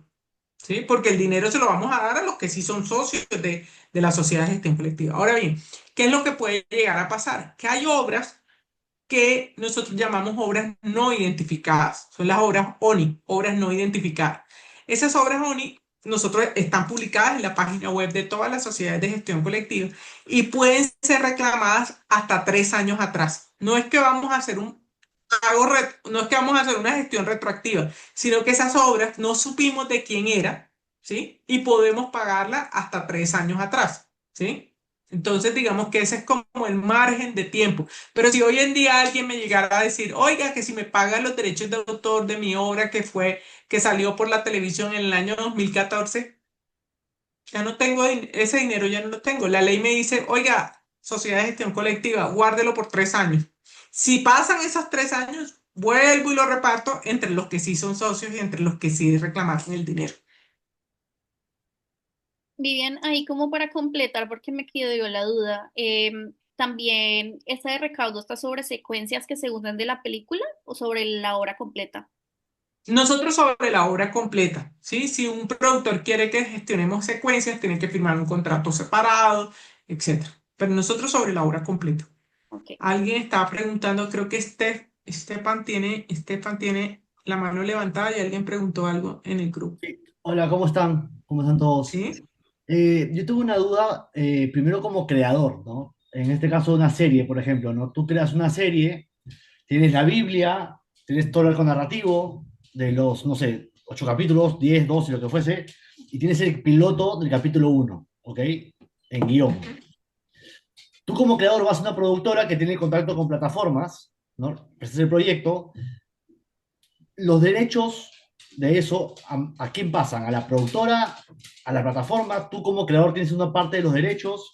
¿sí? Porque el dinero se lo vamos a dar a los que sí son socios de la sociedad de gestión colectiva. Ahora bien, ¿qué es lo que puede llegar a pasar? Que hay obras que nosotros llamamos obras no identificadas. Son las obras ONI, obras no identificadas. Esas obras ONI nosotros están publicadas en la página web de todas las sociedades de gestión colectiva y pueden ser reclamadas hasta 3 años atrás. No es que vamos a hacer no es que vamos a hacer una gestión retroactiva, sino que esas obras no supimos de quién era, ¿sí? Y podemos pagarla hasta 3 años atrás, ¿sí? Entonces, digamos que ese es como el margen de tiempo. Pero si hoy en día alguien me llegara a decir, oiga, que si me pagan los derechos de autor de mi obra que salió por la televisión en el año 2014, ya no tengo ese dinero, ya no lo tengo. La ley me dice, oiga, sociedad de gestión colectiva, guárdelo por 3 años. Si pasan esos 3 años, vuelvo y lo reparto entre los que sí son socios y entre los que sí reclamaron el dinero. Vivian, ahí como para completar, porque me quedó la duda, también esta de recaudo está sobre secuencias que se usan de la película o sobre la obra completa. Nosotros sobre la obra completa, ¿sí? Si un productor quiere que gestionemos secuencias, tiene que firmar un contrato separado, etcétera. Pero nosotros sobre la obra completa. Ok. Alguien estaba preguntando, creo que Estefan tiene la mano levantada y alguien preguntó algo en el grupo. Sí. Hola, ¿cómo están? ¿Cómo están todos? ¿Sí? Yo tuve una duda, primero como creador, ¿no? En este caso una serie, por ejemplo, ¿no? Tú creas una serie, tienes la Biblia, tienes todo el arco narrativo de los, no sé, 8 capítulos, 10, 12, lo que fuese, y tienes el piloto del capítulo uno, ¿ok? En guión. Ujú. Tú como creador vas a una productora que tiene contacto con plataformas, ¿no? Este es el proyecto. Los derechos de eso, ¿a quién pasan? ¿A la productora? ¿A la plataforma? Tú como creador tienes una parte de los derechos.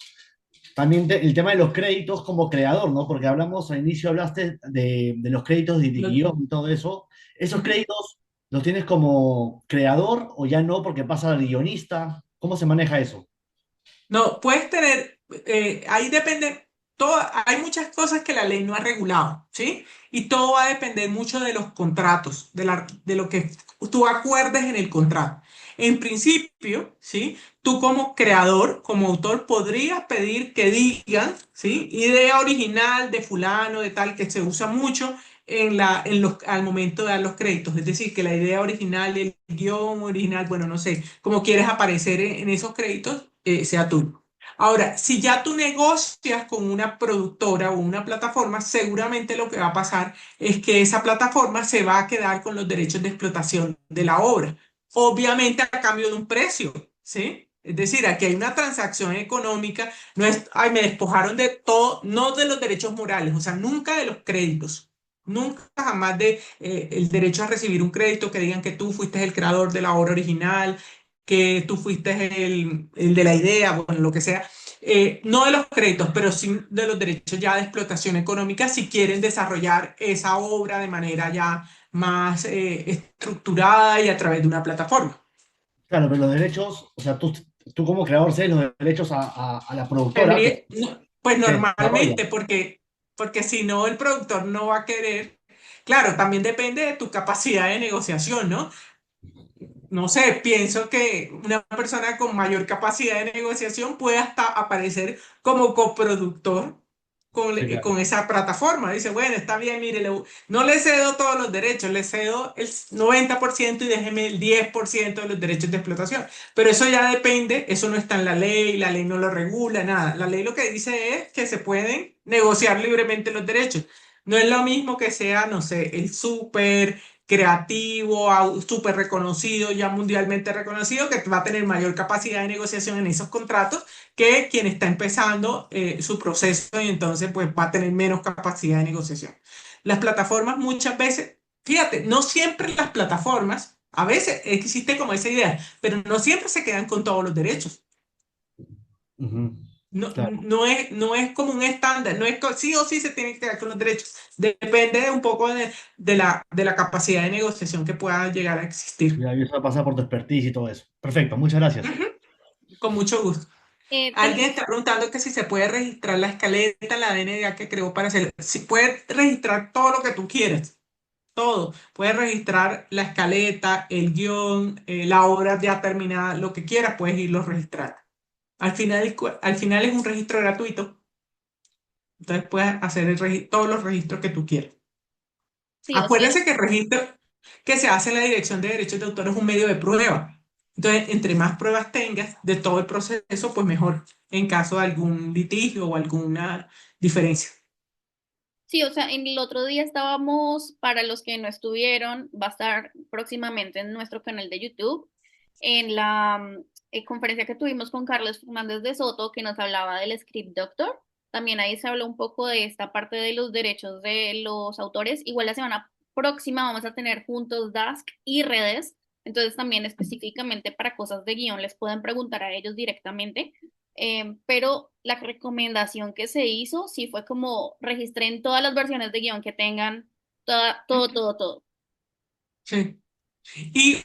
También el tema de los créditos como creador, ¿no? Porque hablamos, al inicio hablaste de los créditos de Lo- guión y todo eso. ¿Esos ujú. créditos los tienes como creador o ya no porque pasa al guionista? ¿Cómo se maneja eso? No, puedes tener, ahí depende, hay muchas cosas que la ley no ha regulado, ¿sí? Y todo va a depender mucho de los contratos, de lo que tú acuerdes en el contrato. En principio, ¿sí? Tú como creador, como autor, podrías pedir que digan, ¿sí? Idea original de fulano, de tal, que se usa mucho al momento de dar los créditos. Es decir, que la idea original, el guión original, bueno, no sé, como quieres aparecer en esos créditos, sea tuyo. Ahora, si ya tú negocias con una productora o una plataforma, seguramente lo que va a pasar es que esa plataforma se va a quedar con los derechos de explotación de la obra, obviamente a cambio de un precio, ¿sí? Es decir, aquí hay una transacción económica, no es, ay, me despojaron de todo, no de los derechos morales, o sea, nunca de los créditos, nunca jamás de el derecho a recibir un crédito que digan que tú fuiste el creador de la obra original, que tú fuiste el de la idea, bueno, lo que sea, no de los créditos, pero sí de los derechos ya de explotación económica si quieren desarrollar esa obra de manera ya más estructurada y a través de una plataforma. Claro, pero los derechos, o sea, tú como creador cedes los derechos a la productora Pues que desarrolla. normalmente, porque si no, el productor no va a querer. Claro, también depende de tu capacidad de negociación, ¿no? No sé, pienso que una persona con mayor capacidad de negociación puede hasta aparecer como coproductor Sí, claro. con esa plataforma. Dice, bueno, está bien, mire, no le cedo todos los derechos, le cedo el 90% y déjeme el 10% de los derechos de explotación. Pero eso ya depende, eso no está en la ley no lo regula, nada. La ley lo que dice es que se pueden negociar libremente los derechos. No es lo mismo que sea, no sé, el súper creativo, súper reconocido, ya mundialmente reconocido, que va a tener mayor capacidad de negociación en esos contratos que quien está empezando su proceso y entonces pues va a tener menos capacidad de negociación. Las plataformas muchas veces, fíjate, no siempre las plataformas, a veces existe como esa idea, pero no siempre se quedan con todos los derechos. Ujú. No, Claro, no es como un estándar, no es sí o sí se tiene que quedar con los derechos. Depende un poco de la capacidad de negociación que pueda llegar a existir. ya eso pasa por tu expertise y todo eso. Perfecto, muchas gracias. Ujú. Con mucho gusto. Alguien Tenemos, está preguntando que si se puede registrar la escaleta, la DNDA que creó para hacer. Si puedes registrar todo lo que tú quieras, todo. Puedes registrar la escaleta, el guión, la obra ya terminada, lo que quieras, puedes irlo registrando. Al final es un registro gratuito, entonces puedes hacer todos los registros que tú quieras. sí, o sea, Acuérdense que el registro que se hace en la Dirección de Derechos de Autor es un medio de prueba. Entonces, entre más pruebas tengas de todo el proceso, pues mejor en caso de algún litigio o alguna diferencia. sí, o sea, en el otro día estábamos, para los que no estuvieron, va a estar próximamente en nuestro canal de YouTube, en la conferencia que tuvimos con Carlos Fernández de Soto, que nos hablaba del Script Doctor. También ahí se habló un poco de esta parte de los derechos de los autores. Igual la semana próxima vamos a tener juntos Dask y redes. Entonces también específicamente para cosas de guión les pueden preguntar a ellos directamente. Pero la recomendación que se hizo sí fue como registren todas las versiones de guión que tengan, todo. Sí. Y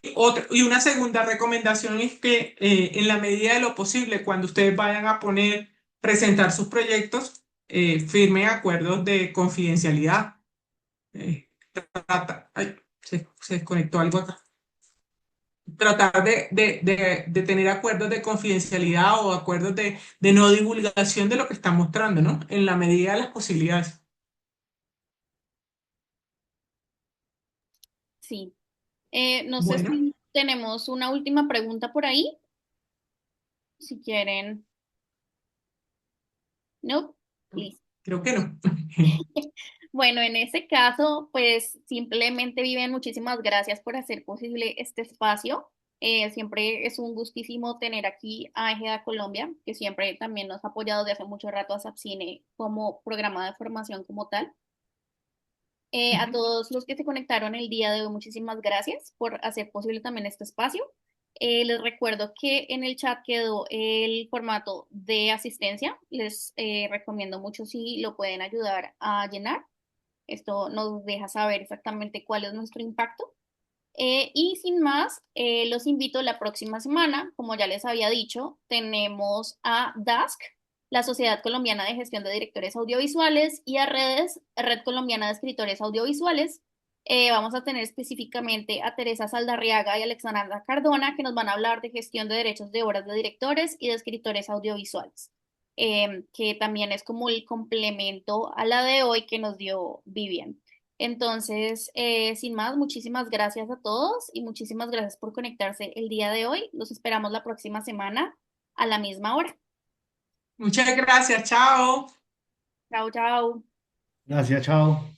una segunda recomendación es que en la medida de lo posible, cuando ustedes vayan a presentar sus proyectos, firmen acuerdos de confidencialidad. Ay, se desconectó algo acá. Tratar de tener acuerdos de confidencialidad o acuerdos de no divulgación de lo que están mostrando, ¿no? En la medida de las posibilidades. Sí. No sé Bueno, si tenemos una última pregunta por ahí. Si quieren, no, listo. Creo que no. Bueno, en ese caso, pues simplemente Vivian, muchísimas gracias por hacer posible este espacio. Siempre es un gustísimo tener aquí a Ejeda Colombia, que siempre también nos ha apoyado desde hace mucho rato a Sapcine como programa de formación como tal. A todos los que se conectaron el día de hoy, muchísimas gracias por hacer posible también este espacio. Les recuerdo que en el chat quedó el formato de asistencia. Les recomiendo mucho si lo pueden ayudar a llenar. Esto nos deja saber exactamente cuál es nuestro impacto. Y sin más, los invito la próxima semana, como ya les había dicho, tenemos a DASC, la Sociedad Colombiana de Gestión de Directores Audiovisuales, y a Redes, Red Colombiana de Escritores Audiovisuales. Vamos a tener específicamente a Teresa Saldarriaga y Alexandra Cardona, que nos van a hablar de gestión de derechos de obras de directores y de escritores audiovisuales, que también es como el complemento a la de hoy que nos dio Vivian. Entonces, sin más, muchísimas gracias a todos y muchísimas gracias por conectarse el día de hoy. Los esperamos la próxima semana a la misma hora. Muchas gracias, chao. Chao, chao. Gracias, chao.